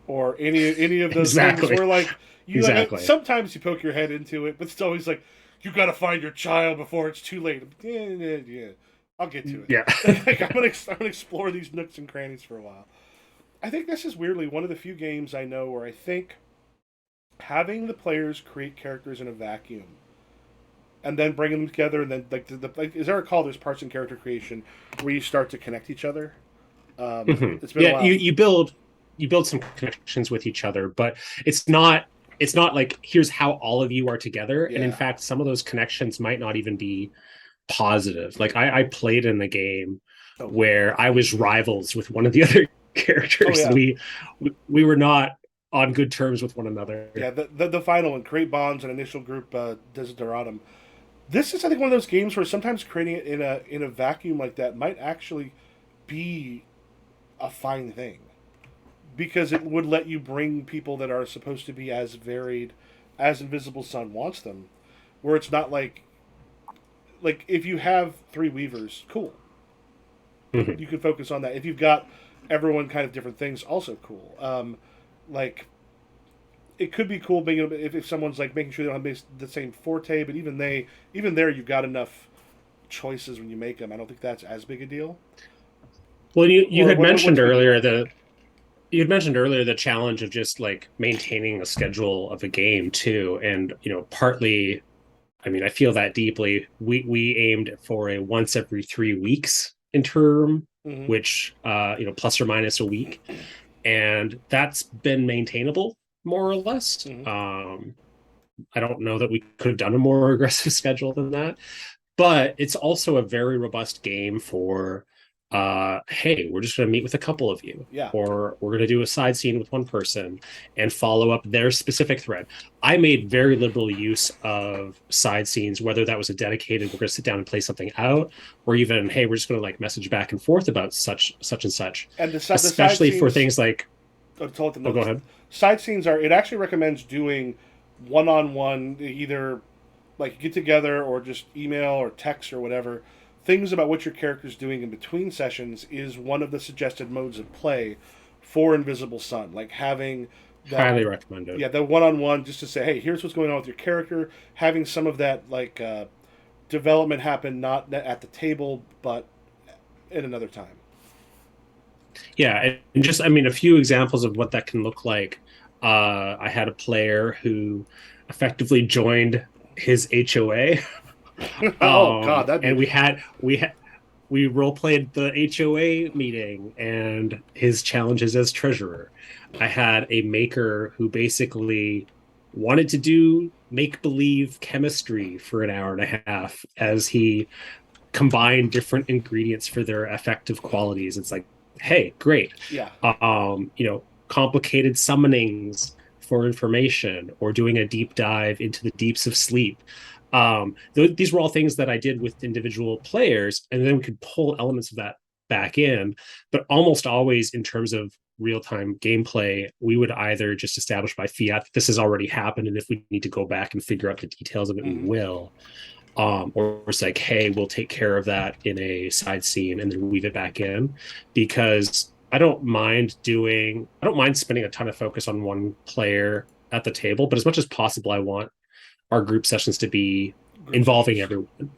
or any of those exactly. things where like exactly. Sometimes you poke your head into it, but it's always like you got to find your child before it's too late. Yeah. I'll get to it. Yeah. Like, I'm gonna explore these nooks and crannies for a while. I think this is weirdly one of the few games I know where I think having the players create characters in a vacuum and then bringing them together, and then like as I recall, there's parts in character creation where you start to connect each other. It's been a while. You build some connections with each other, but it's not like here's how all of you are together. And in fact, some of those connections might not even be positive. Like I played in a game where I was rivals with one of the other characters. We were not on good terms with one another. Yeah, the final one, create bonds and initial group desideratum. This is, I think, one of those games where sometimes creating it in a vacuum like that might actually be a fine thing, because it would let you bring people that are supposed to be as varied as Invisible Sun wants them, where it's not like if you have 3 Weavers, cool. You can focus on that. If you've got everyone kind of different things, also cool. It could be cool being if someone's like making sure they don't have the same forte, but even there you've got enough choices when you make them. I don't think that's as big a deal. Well, you had mentioned earlier the challenge of just like maintaining a schedule of a game too, and partly, I mean, I feel that deeply. We aimed for a once every 3 weeks in term, which plus or minus a week, and that's been maintainable more or less. I don't know that we could have done a more aggressive schedule than that, but it's also a very robust game for hey, we're just going to meet with a couple of you, or we're going to do a side scene with one person and follow up their specific thread. I made very liberal use of side scenes, whether that was a dedicated, we're going to sit down and play something out, or even, hey, we're just going to like message back and forth about such and such. And especially for things like, go ahead. Side scenes it actually recommends doing one-on-one, either like get together or just email or text or whatever. Things about what your character's doing in between sessions is one of the suggested modes of play for Invisible Sun. Like having that, highly recommended. Yeah, the one-on-one, just to say, hey, here's what's going on with your character. Having some of that like development happen not at the table, but at another time. Yeah, and just, I mean, a few examples of what that can look like. I had a player who effectively joined his HOA. God! And we role played the HOA meeting and his challenges as treasurer. I had a maker who basically wanted to do make believe chemistry for an hour and a half as he combined different ingredients for their effective qualities. It's like, hey, great. Yeah. Complicated summonings for information, or doing a deep dive into the deeps of sleep. These were all things that I did with individual players, and then we could pull elements of that back in. But almost always, in terms of real-time gameplay, we would either just establish by fiat that this has already happened, and if we need to go back and figure out the details of it, we will. Or it's like, hey, we'll take care of that in a side scene and then weave it back in, because I don't mind spending a ton of focus on one player at the table, but as much as possible, I want our group sessions to be involving everyone.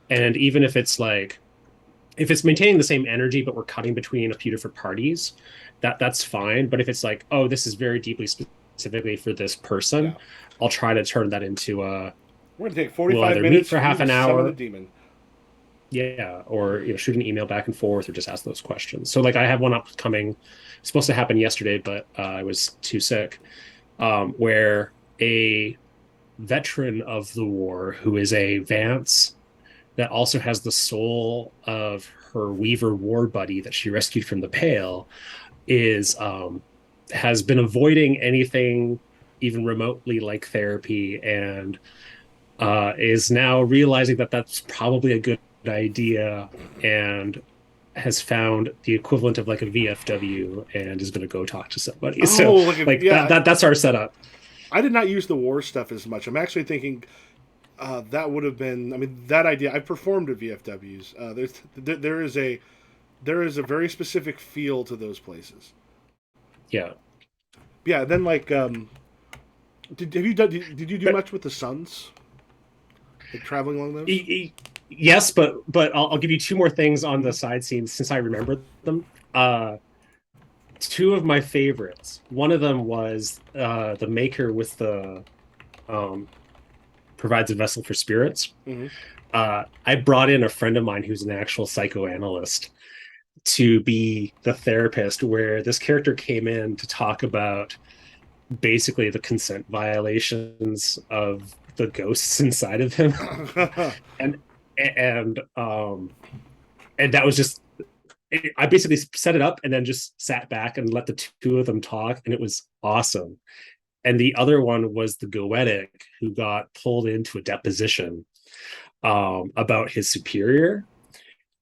And even if it's maintaining the same energy, but we're cutting between a few different parties, that's fine. But if it's like, oh, this is very deeply specifically for this person, I'll try to turn that into a, we're going to take 45 minutes for half an hour. The demon. Yeah, or shoot an email back and forth, or just ask those questions. So like I have one upcoming, supposed to happen yesterday, but I was too sick, where a veteran of the war who is a Vance that also has the soul of her Weaver war buddy that she rescued from the Pale, is has been avoiding anything even remotely like therapy, and is now realizing that that's probably a good idea, and has found the equivalent of like a VFW and is going to go talk to somebody. Oh, So like like yeah. that's our setup. I did not use the war stuff as much. I'm actually thinking that would have been. I mean, that idea. I performed at VFWs. There is a very specific feel to those places. Yeah. Yeah. Then like, did you do But much with the Suns? Like traveling along those? yes, but I'll give you two more things on the side scenes since I remember them. Two of my favorites. One of them was the maker with the um, provides a vessel for spirits. Mm-hmm. I brought in a friend of mine who's an actual psychoanalyst to be the therapist, where this character came in to talk about basically the consent violations of the ghosts inside of him, and and um and that was just I basically set it up and then just sat back and let the two of them talk, and it was awesome. And the other one was the Goetic, who got pulled into a deposition about his superior,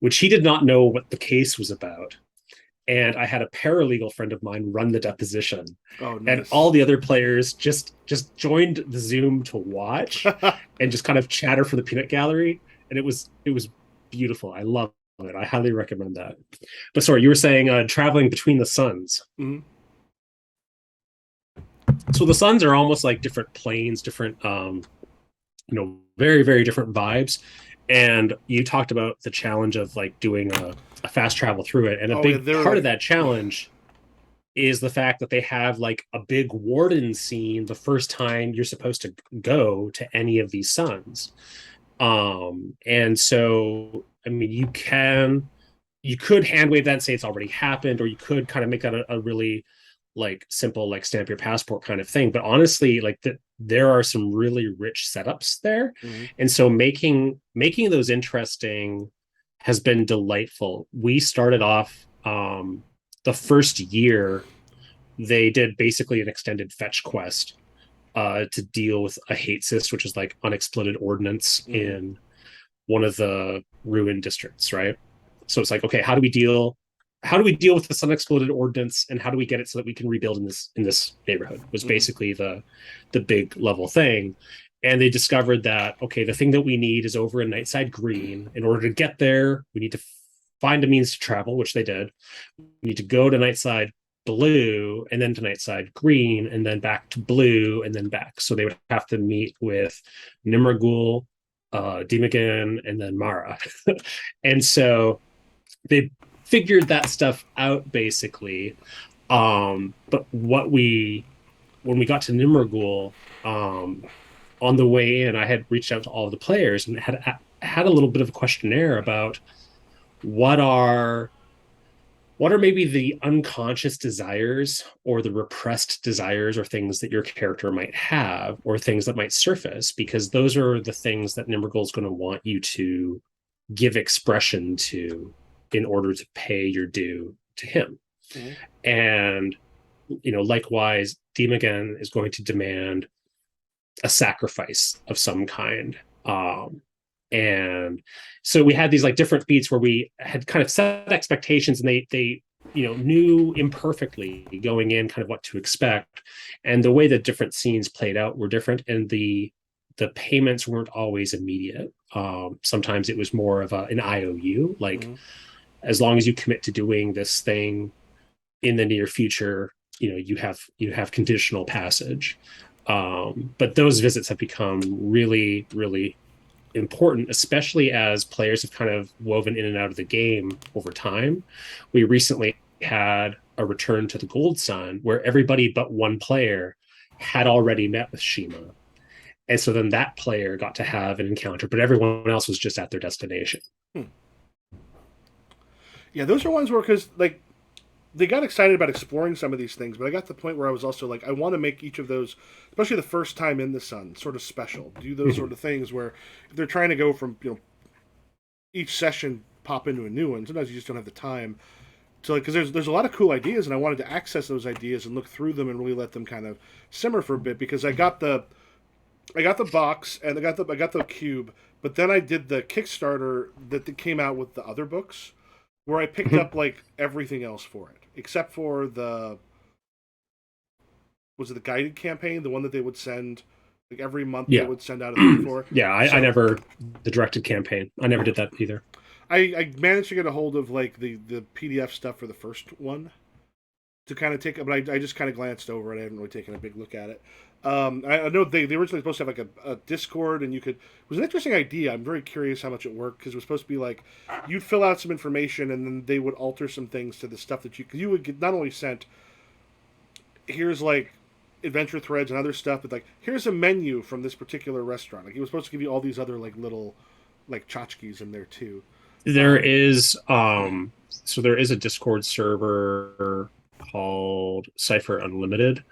which he did not know what the case was about. And I had a paralegal friend of mine run the deposition, Oh, and all nice. the other players just joined the Zoom to watch and just kind of chatter for the peanut gallery, and it was beautiful. I love it. I highly recommend that. But sorry, you were saying traveling between the suns. Mm-hmm. So the suns are almost like different planes, different very very different vibes. And you talked about the challenge of like doing a fast travel through it, and a Oh yeah, big they're part of like that challenge is the fact that they have like a big warden scene the first time you're supposed to go to any of these suns. And so I mean you could hand wave that and say it's already happened, or you could kind of make that a really like simple like stamp your passport kind of thing. But honestly, like there are some really rich setups there, mm-hmm. and so making those interesting has been delightful. We started off the first year they did basically an extended fetch quest to deal with a hate cyst, which is like unexploded ordnance Mm-hmm. in one of the ruined districts, right? So it's like, okay, how do we deal with this unexploded ordnance, and how do we get it so that we can rebuild in this neighborhood was Mm-hmm. basically the big level thing. And they discovered that, okay, the thing that we need is over in Nightside Green. In order to get there, we need to find a means to travel, which they did. We need to go to Nightside Blue, and then to Nightside Green, and then back to Blue, and then back. So they would have to meet with Nimmergul, Demigan, and then Mara. And so they figured that stuff out basically. But when we got to Nimmergul, on the way in, I had reached out to all of the players and had a little bit of a questionnaire about what are what are maybe the unconscious desires or the repressed desires or things that your character might have or things that might surface, because those are the things that Nimmergul is going to want you to give expression to in order to pay your due to him. Mm-hmm. And likewise, Demigan is going to demand a sacrifice of some kind. And so we had these like different beats where we had kind of set expectations, and they knew imperfectly going in kind of what to expect, and the way that different scenes played out were different, and the payments weren't always immediate. Sometimes it was more of an IOU, like Mm-hmm. as long as you commit to doing this thing in the near future, you have conditional passage. But those visits have become really, really important, especially as players have kind of woven in and out of the game over time. We recently had a return to the Gold Sun where everybody but one player had already met with Shima. And so then that player got to have an encounter, but everyone else was just at their destination. Yeah, those are ones where because like they got excited about exploring some of these things, but I got to the point where I was also like, I want to make each of those, especially the first time in the sun, sort of special. Do those sort Mhm. of things where if they're trying to go from each session pop into a new one, sometimes you just don't have the time to like because there's a lot of cool ideas, and I wanted to access those ideas and look through them and really let them kind of simmer for a bit because I got the box and I got the cube, but then I did the Kickstarter that came out with the other books where I picked Mhm. up like everything else for it except for the was it the guided campaign, the one that they would send like every month they Yeah. would send out a thing for. Yeah, I So never the directed campaign. I never did that either. I managed to get a hold of like the PDF stuff for the first one to kind of take, but I just kind of glanced over it. I haven't really taken a big look at it. I know they originally supposed to have like a Discord, and you could. It was an interesting idea. I'm very curious how much it worked because it was supposed to be like you'd fill out some information, and then they would alter some things to the stuff that you. Cause you would get not only sent here's like adventure threads and other stuff, but like here's a menu from this particular restaurant. Like it was supposed to give you all these other like little like tchotchkes in there too. There Um, is so there is a Discord server called Cypher Unlimited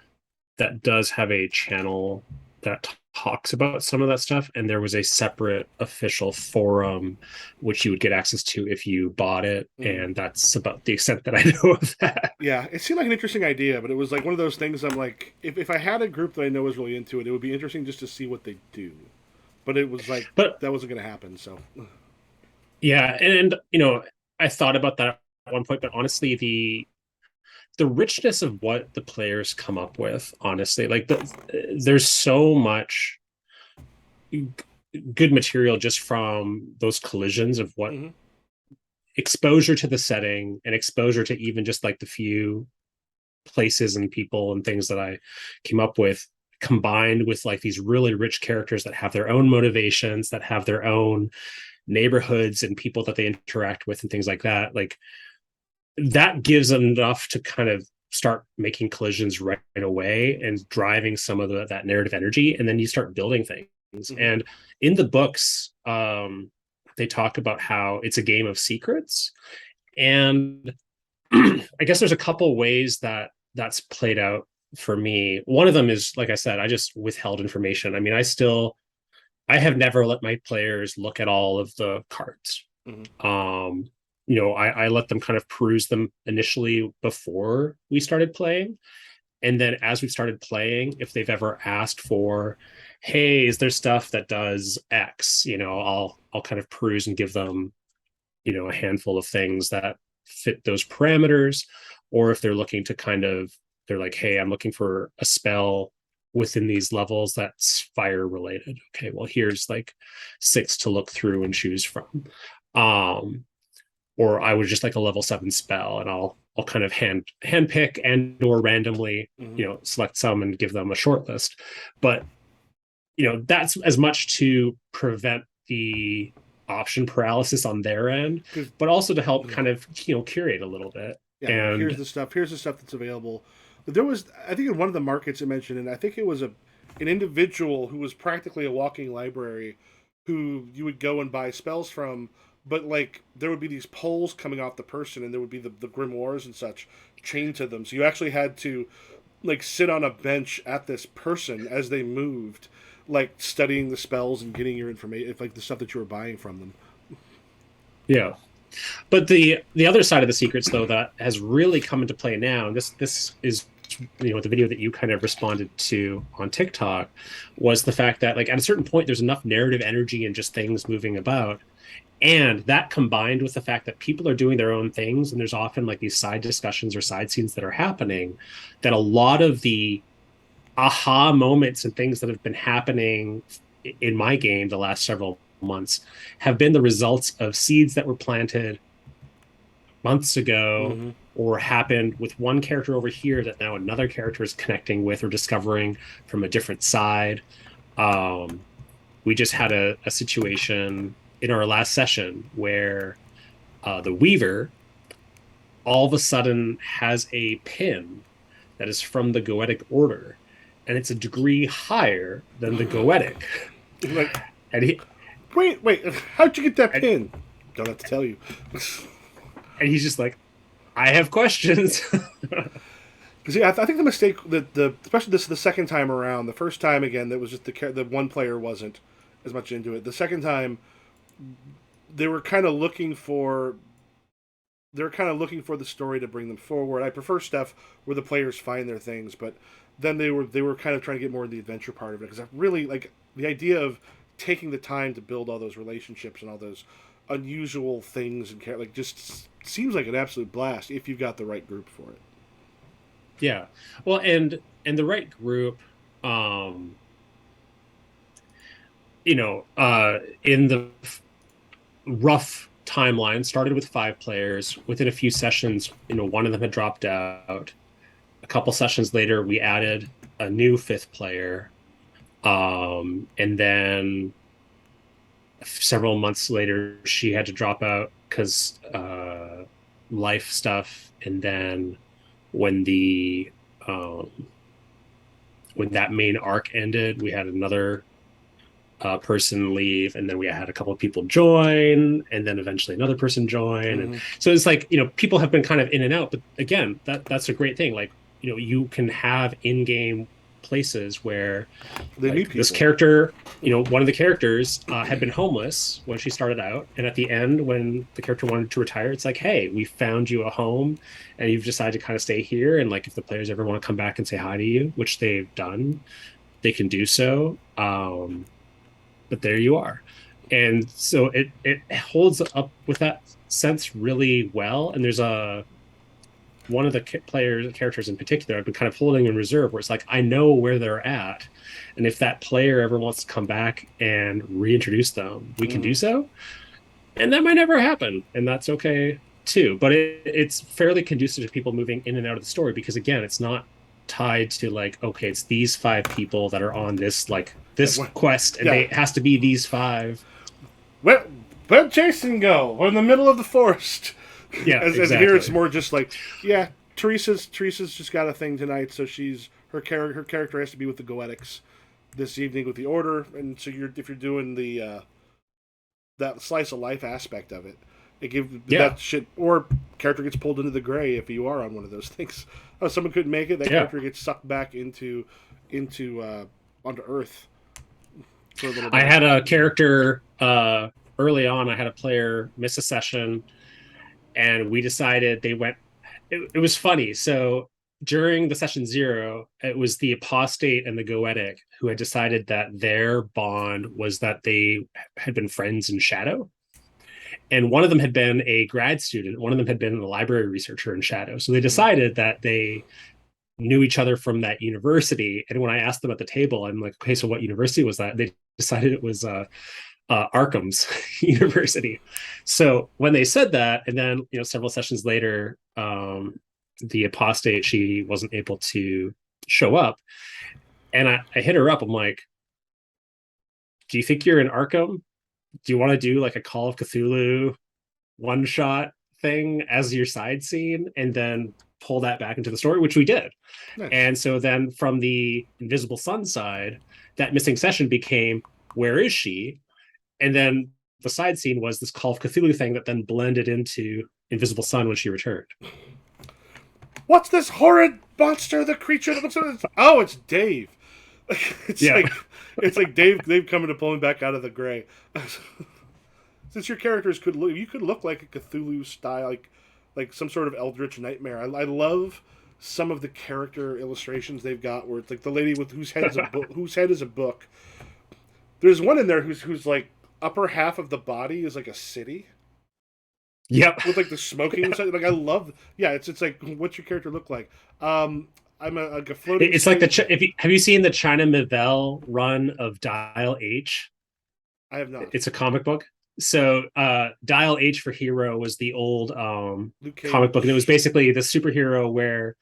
that does have a channel that talks about some of that stuff, and there was a separate official forum which you would get access to if you bought it, mhm. and that's about the extent that I know of that. Yeah, it seemed like an interesting idea, but it was like one of those things. I'm like, if I had a group that I know was really into it, it would be interesting just to see what they do. But it was like But that wasn't going to happen. So yeah, and I thought about that at one point, but honestly, the richness of what the players come up with, honestly, there's so much good material just from those collisions of what mhm. exposure to the setting and exposure to even just like the few places and people and things that I came up with, combined with like these really rich characters that have their own motivations, that have their own neighborhoods and people that they interact with and things like that. Like that gives enough to kind of start making collisions right away and driving some of that narrative energy, and then you start building things. Mhm. And in the books, they talk about how it's a game of secrets, and I guess there's a couple ways that that's played out for me. One of them is, like I said, I just withheld information. I mean, I have never let my players look at all of the cards. Mhm. um I let them kind of peruse them initially before we started playing, and then as we started playing, if they've ever asked for, hey, is there stuff that does X, I'll kind of peruse and give them a handful of things that fit those parameters. Or if they're looking to they're like, hey, I'm looking for a spell within these levels that's fire related. Okay, well, here's like 6 to look through and choose from. um or I would just like a level 7 spell, and I'll kind of hand pick and or randomly, Mhm. select some and give them a short list. But that's as much to prevent the option paralysis on their end, Because but also to help yeah, kind of curate a little bit. yeah. Like here's And the stuff. Here's the stuff that's available. There was, I think, in one of the markets it mentioned, and I think it was an individual who was practically a walking library, who you would go and buy spells from. But like there would be these poles coming off the person, and there would be the grimoires and such chained to them. So you actually had to like sit on a bench at this person as they moved, like studying the spells and getting your information, like the stuff that you were buying from them. yeah, but the other side of the secrets, though, that has really come into play now, and this is the video that you kind of responded to on TikTok, was the fact that like at a certain point there's enough narrative energy and just things moving about. And that combined with the fact that people are doing their own things, and there's often like these side discussions or side scenes that are happening, that a lot of the aha moments and things that have been happening in my game the last several months have been the results of seeds that were planted months ago, Mm-hmm. or happened with one character over here that now another character is connecting with or discovering from a different side. um, we just had a situation in our last session where the Weaver all of a sudden has a pin that is from the Goetic Order, and it's a degree higher than the Goetic. Like, And he wait, how'd you get that and, pin? Don't have to tell you. and he's just like, I have questions. Because I think the mistake that the especially this the second time around, the first time again that was just the one player wasn't as much into it. The second time they were kind of looking for they're kind of looking for the story to bring them forward. I prefer stuff where the players find their things, but then they were kind of trying to get more into the adventure part of it because I really like the idea of taking the time to build all those relationships and all those unusual things and like just seems like an absolute blast if you've got the right group for it. Yeah. Well, and the right group, um, in the rough timeline, started with 5 players. Within a few sessions, one of them had dropped out. A couple sessions later, we added a new 5th player. And then several months later, she had to drop out because life stuff. And then when the um, when that main arc ended, we had another person leave, and then we had a couple of people join, and then eventually another person join, and Mm-hmm. so it's like people have been kind of in and out. But again, that's a great thing. Like you can have in-game places where They meet like this people. character, one of the characters had been homeless when she started out, and at the end when the character wanted to retire, it's like, hey, we found you a home and you've decided to kind of stay here, and like if the players ever want to come back and say hi to you, which they've done, they can do so. But there you are. And so it holds up with that sense really well. And there's a one of the characters in particular I've been kind of holding in reserve, where it's like I know where they're at, and if that player ever wants to come back and reintroduce them, we can Mm-hmm. do so. And that might never happen, and that's okay too. But it's fairly conducive to people moving in and out of the story, because again, it's not tied to like, okay, it's these 5 people that are on this like Yeah, this quest, and yeah. they it has to be these 5. Where'd Jason go? We're in the middle of the forest. Yeah, As here, it's exactly. more just like, yeah, Teresa's just got a thing tonight, so her character has to be with the Goetics this evening with the Order, and so if you're doing the that slice of life aspect of it, it gives Yeah, that shit. Or character gets pulled into the gray if you are on one of those things. Oh, someone couldn't make it. That yeah. character gets sucked back into onto Earth for a little I bit. had a character early on. I had a player miss a session, and we decided they went. It was funny. So during the session 0, it was the apostate and the goetic who had decided that their bond was that they had been friends in shadow, and one of them had been a grad student, one of them had been a library researcher in shadow. So they Mm-hmm. decided that they knew each other from that university. And when I asked them at the table, I'm like, okay, so what university was that? They decided it was Arkham's University. So when they said that, and then several sessions later, the apostate, she wasn't able to show up, and I hit her up. I'm like, "Do you think you're in Arkham? Do you want to do like a Call of Cthulhu one shot thing as your side scene, and then pull that back into the story?" Which we did. Nice. And so then from the Invisible Sun side, that missing session became, where is she? And then the side scene was this Call of Cthulhu thing that then blended into Invisible Sun when she returned. What's this horrid monster? The creature that looks at us. Oh, it's Dave. It's Yeah. like it's like Dave coming to pull him back out of the gray. Since your characters could look like a Cthulhu style, like some sort of eldritch nightmare. I love some of the character illustrations they've got where it's like the lady with whose head is a book. There's one in there who's like upper half of the body is like a city Yep. with like the smoking inside. Like I love, yeah. It's like what's your character look like? I'm like a floating It's like city. if have you seen the China Mivel run of Dial H? I have not. It's a comic book. So Dial H for Hero was the old Luke comic book, and it was Cage. basically the superhero where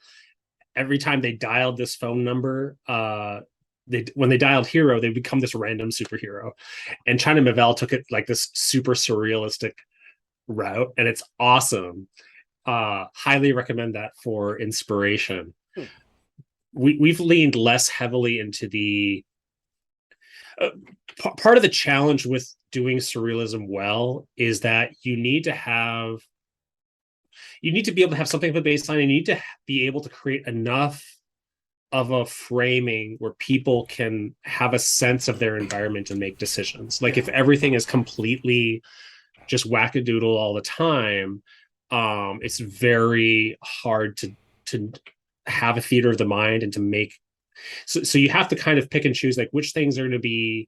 every time they dialed this phone number, when they dialed Hero, they become this random superhero. And China Mivel took it like this super surrealistic route, and it's awesome. Highly recommend that for inspiration. Hmm. We've leaned less heavily into the uh, part of the challenge with doing surrealism well is that you need to have you need to be able to have something of a baseline, and you need to be able to create enough of a framing where people can have a sense of their environment and make decisions. Like Yeah. if everything is completely just wackadoodle all the time, it's very hard to have a theater of the mind and to make so you have to kind of pick and choose like which things are going to be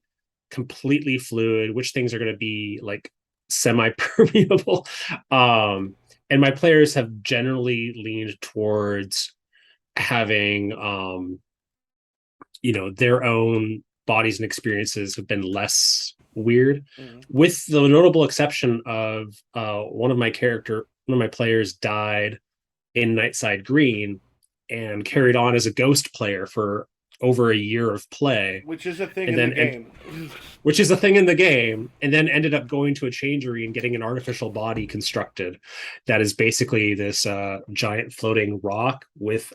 completely fluid, which things are going to be like semi-permeable. And my players have generally leaned towards having their own bodies and experiences have been less weird, Mhm. with the notable exception of one of my players died in Nightside Green and carried on as a ghost player for over a year of play, Which is a thing and in the then and game. which is a thing in the game, and then ended up going to a changery and getting an artificial body constructed that is basically this giant floating rock with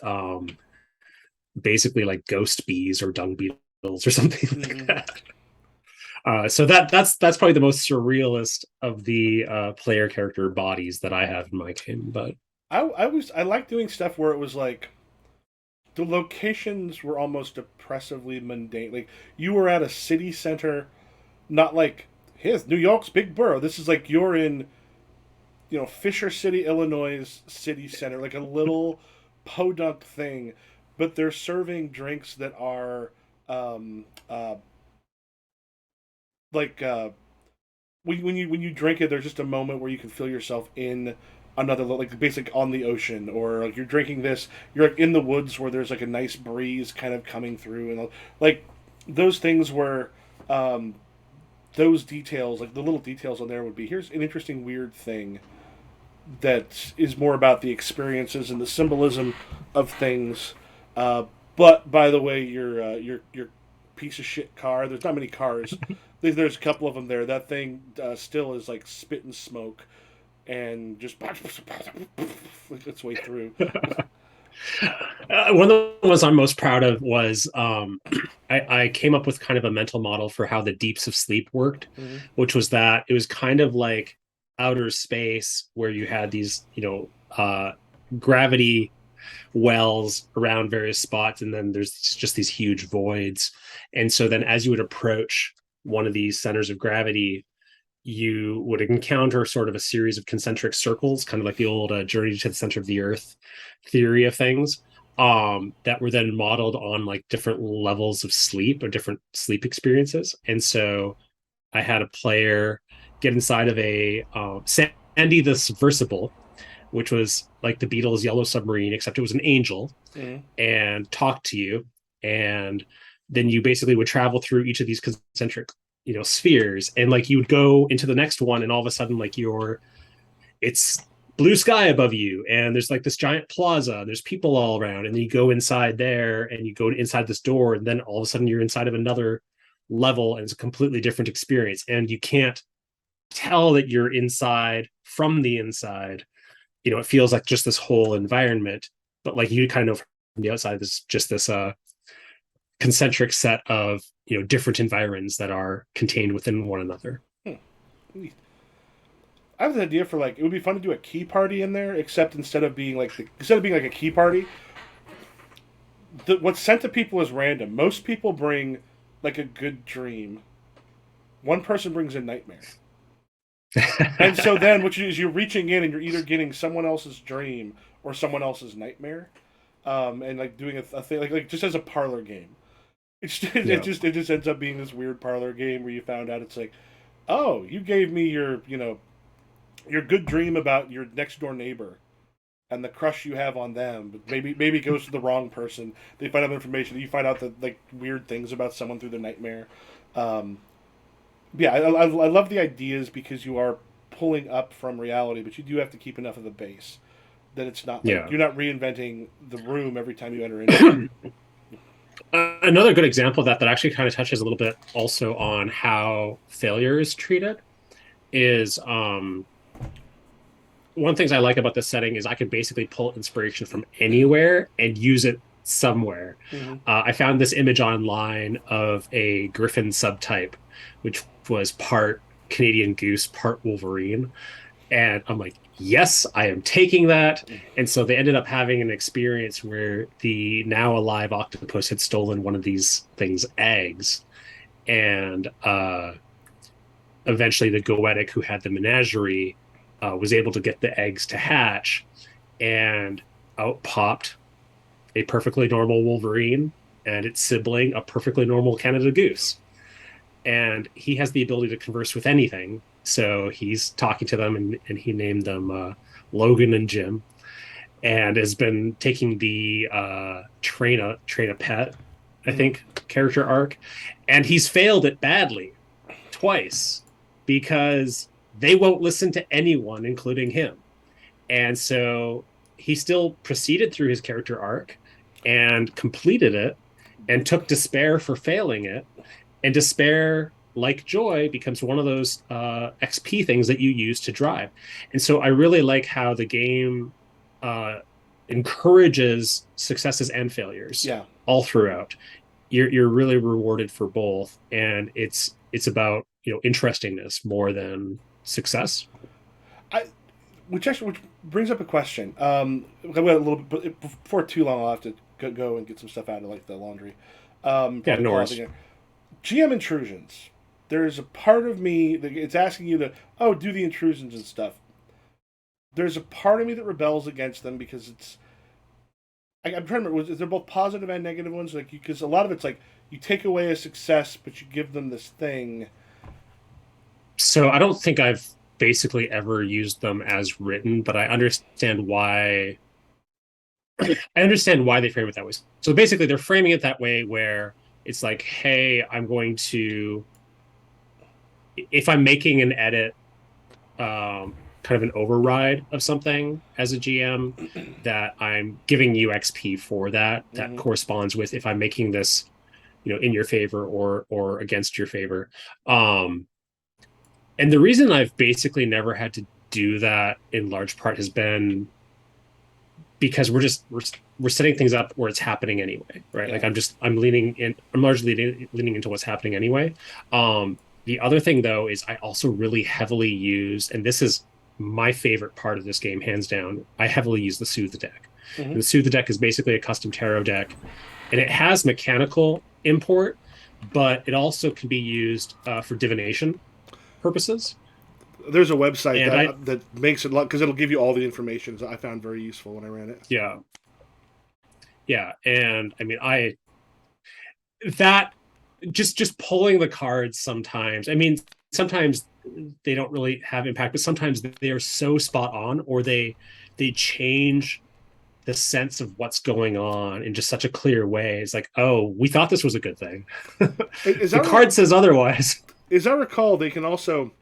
basically like ghost bees or dung beetles or something like Mhm. that. So that's probably the most surrealist of the player character bodies that I have in my game. But I like doing stuff where it was like the locations were almost oppressively mundane. Like you were at a city center, not like here's New York's big borough. This is like you're in, Fisher City, Illinois city center, like a little podunk thing, but they're serving drinks that are um, uh, like when you drink it, there's just a moment where you can feel yourself in another like basic on the ocean, or like you're drinking this, you're like in the woods where there's like a nice breeze kind of coming through, and like those things where um, those details, like the little details on there, would be here's an interesting weird thing that is more about the experiences and the symbolism of things. Uh, but by the way, your piece of shit car. There's not many cars. There's a couple of them there. That thing still is like spit and smoke, and just its way through. one of the ones I'm most proud of was I came up with kind of a mental model for how the deeps of sleep worked, Mm-hmm. which was that it was kind of like outer space where you had these, gravity wells around various spots, and then there's just these huge voids. And so then as you would approach one of these centers of gravity, you would encounter sort of a series of concentric circles, kind of like the old journey to the center of the earth theory of things, that were then modeled on like different levels of sleep or different sleep experiences. And so I had a player get inside of a Sandy the Subversible, which was like the Beatles' Yellow Submarine, except it was an angel, Mm-hmm. and talk to you. And then you basically would travel through each of these concentric, spheres. And like you would go into the next one, and all of a sudden, like it's blue sky above you, and there's like this giant plaza, there's people all around, and then you go inside there and you go inside this door, and then all of a sudden you're inside of another level, and it's a completely different experience. And you can't tell that you're inside from the inside. It feels like just this whole environment, but like you kind of from the outside, this just this concentric set of different environs that are contained within one another. Hmm. I have an idea for like it would be fun to do a key party in there, except instead of being like a key party, what's sent to people is random. Most people bring like a good dream. One person brings a nightmare. And so then what you is you're reaching in and you're either getting someone else's dream or someone else's nightmare, and like doing a thing like just as a parlor game. Yeah. It just ends up being this weird parlor game where you found out it's like, oh, you gave me your good dream about your next door neighbor and the crush you have on them, but maybe it goes to the wrong person. They find out information. You find out that like weird things about someone through the nightmare. Um, yeah, I love the ideas because you are pulling up from reality, but you do have to keep enough of the base that it's not like Yeah. you're not reinventing the room every time you enter into it. Another good example of that actually kind of touches a little bit also on how failure is treated is one of the things I like about this setting is I can basically pull inspiration from anywhere and use it somewhere. Mm-hmm. I found this image online of a griffin subtype, which was part Canadian goose, part Wolverine. And I'm like, yes, I am taking that. And so they ended up having an experience where the now alive octopus had stolen one of these things' eggs. And eventually the goetic who had the menagerie was able to get the eggs to hatch, and out popped a perfectly normal Wolverine and its sibling, a perfectly normal Canada Goose. And he has the ability to converse with anything. So he's talking to them, and he named them Logan and Jim, and has been taking the train a pet, I Mhm. think, character arc, and he's failed it badly twice because they won't listen to anyone, including him. And so he still proceeded through his character arc and completed it and took despair for failing it. And despair, like joy, becomes one of those XP things that you use to drive. And so I really like how the game uh, encourages successes and failures Yeah. all throughout. You're really rewarded for both, and it's about interestingness more than success. I which brings up a question. I've got a little bit, but before too long, I'll have to go and get some stuff out of like the laundry. Yeah, Probably call it Norris. again. GM intrusions. There's a part of me that it's asking you to do the intrusions and stuff. There's a part of me that rebels against them because I'm trying to remember. Is there both positive and negative ones? Like because a lot of it's like you take away a success, but you give them this thing. So I don't think I've basically ever used them as written, but I understand why they frame it that way. So basically, they're framing it that way where it's like, hey, I'm going to, if I'm making an edit, kind of an override of something as a GM, that I'm giving you XP for that. That Mm-hmm. corresponds with if I'm making this, in your favor or against your favor. Um, and the reason I've basically never had to do that in large part has been because we're setting things up where it's happening anyway, right? Like Yeah. I'm largely leaning into what's happening anyway. The other thing though is I also really heavily use, and this is my favorite part of this game, hands down. I heavily use the Soothe deck, Mm-hmm. and the Soothe deck is basically a custom tarot deck, and it has mechanical import, but it also can be used for divination purposes. There's a website And I, that makes it because it'll give you all the information. That I found very useful when I ran it. yeah, yeah, and I mean, that just pulling the cards sometimes. I mean, sometimes they don't really have impact, but sometimes they are so spot on, or they change the sense of what's going on in just such a clear way. It's like, oh, we thought this was a good thing. Is The that card says otherwise. as I recall, they can also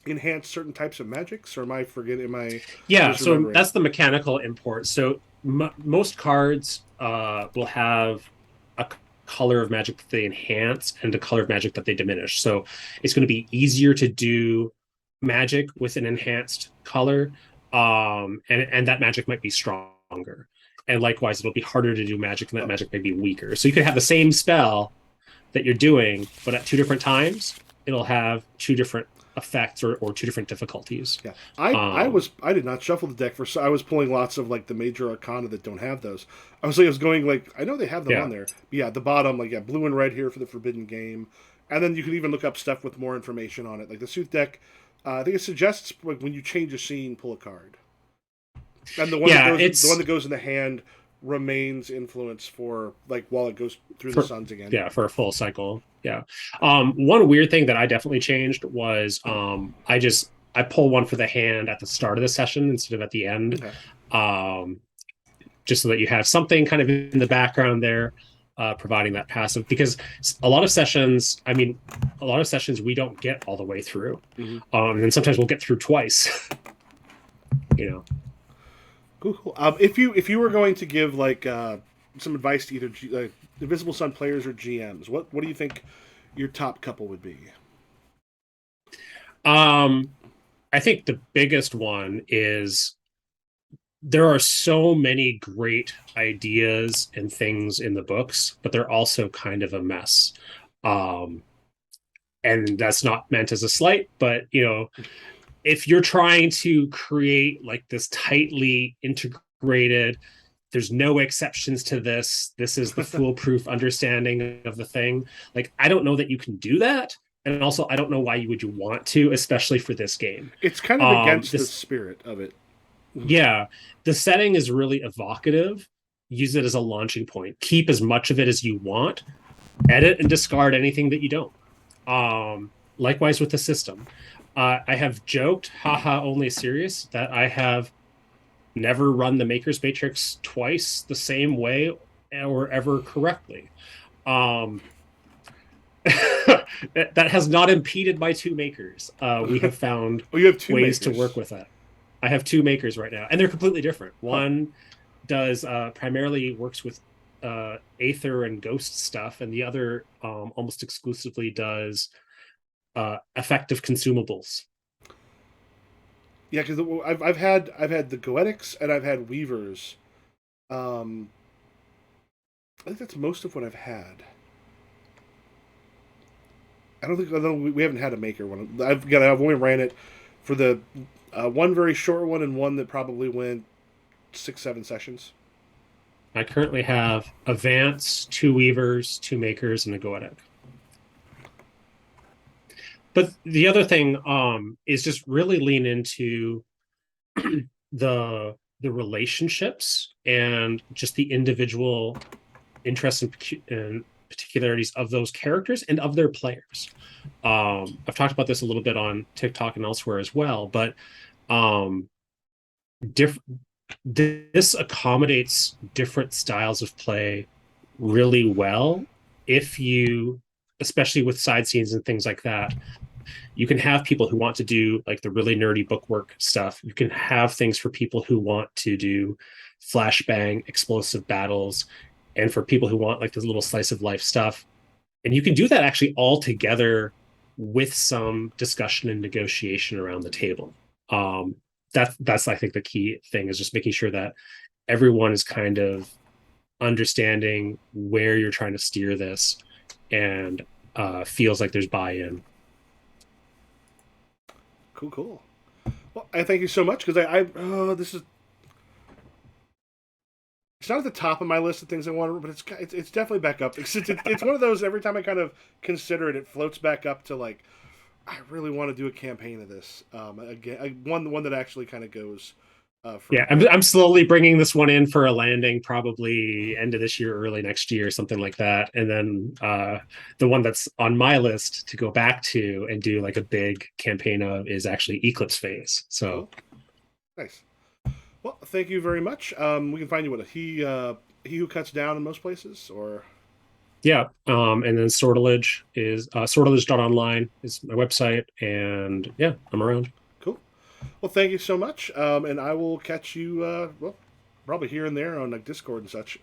enhance certain types of magics, or am I forgetting? Am I Yeah, so misremembering? that's the mechanical import. So most cards will have a color of magic that they enhance and a color of magic that they diminish. So it's going to be easier to do magic with an enhanced color, and that magic might be stronger. And likewise, it'll be harder to do magic, and that Oh, magic may be weaker. So you could have the same spell that you're doing, but at two different times, it'll have two different effects or two different difficulties. yeah. Um, I did not shuffle the deck for. I was pulling lots of like the major arcana that don't have those. I was going like I know they have them on yeah. there. But yeah, at the bottom like yeah, blue and red here for the Forbidden Game, and then you can even look up stuff with more information on it. Like the Sooth deck, I think it suggests like when you change a scene, pull a card, and Yeah, the one it's that goes in the hand remains influence for like while it goes through the for suns again. yeah, for a full cycle. Yeah. One weird thing that I definitely changed was I pull one for the hand at the start of the session instead of at the end. Okay. Um, just so that you have something kind of in the background there, providing that passive, because a lot of sessions we don't get all the way through. Mm-hmm. And sometimes we'll get through twice, you know. Cool, cool. If you were going to give like some advice to either Invisible Sun players or GMs, what do you think your top couple would be? Um, I think the biggest one is there are so many great ideas and things in the books, but they're also kind of a mess. Um, and that's not meant as a slight, but if you're trying to create like this tightly integrated, there's no exceptions to this, this is the foolproof understanding of the thing, like I don't know that you can do that. And also I don't know why you would you want to, especially for this game. It's kind of against the This spirit of it. Yeah, the setting is really evocative. Use it as a launching point. Keep as much of it as you want. Edit and discard anything that you don't. Likewise with the system. I have joked, haha, only serious, that I have never run the Maker's Matrix twice the same way or ever correctly. Um, that has not impeded my two makers. We have found Oh, you have two ways to makers. work with that. I have two makers right now, and they're completely different. Huh. One does primarily works with Aether and Ghost stuff, and the other almost exclusively does effective consumables. Yeah, because I've had the Goetics and I've had Weavers. Um, I think that's most of what I've had. I don't. We haven't had a maker one. I've only ran it for the one very short one and one that probably went 6 7 sessions. I currently have a Vance, two Weavers, two Makers, and a Goetic. But the other thing is just really lean into the relationships and just the individual interests and particularities of those characters and of their players. I've talked about this a little bit on TikTok and elsewhere as well, but um, diff- this accommodates different styles of play really well if you, especially with side scenes and things like that. You can have people who want to do like the really nerdy bookwork stuff. You can have things for people who want to do flashbang explosive battles, and for people who want like this little slice of life stuff. And you can do that actually all together with some discussion and negotiation around the table. um, that's I think the key thing is just making sure that everyone is kind of understanding where you're trying to steer this, and feels like there's buy-in. Cool, cool. Well, I thank you so much because this is it's not at the top of my list of things I want to, but it's definitely back up. It's one of those every time I kind of consider it, it floats back up to like I really want to do a campaign of this. Again, one that actually kind of goes Yeah, for. I'm slowly bringing this one in for a landing, probably end of this year, early next year, something like that. And then the one that's on my list to go back to and do like a big campaign of is actually Eclipse Phase. So Cool, nice. Well, thank you very much. We can find you what he who cuts down in most places, or yeah, and then Sortilege is sortilege.online is my website, and yeah, I'm around. cool. Well, thank you so much, and I will catch you. Well, probably here and there on like Discord and such.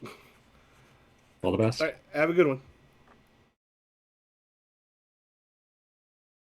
All the All best. right, have a good one.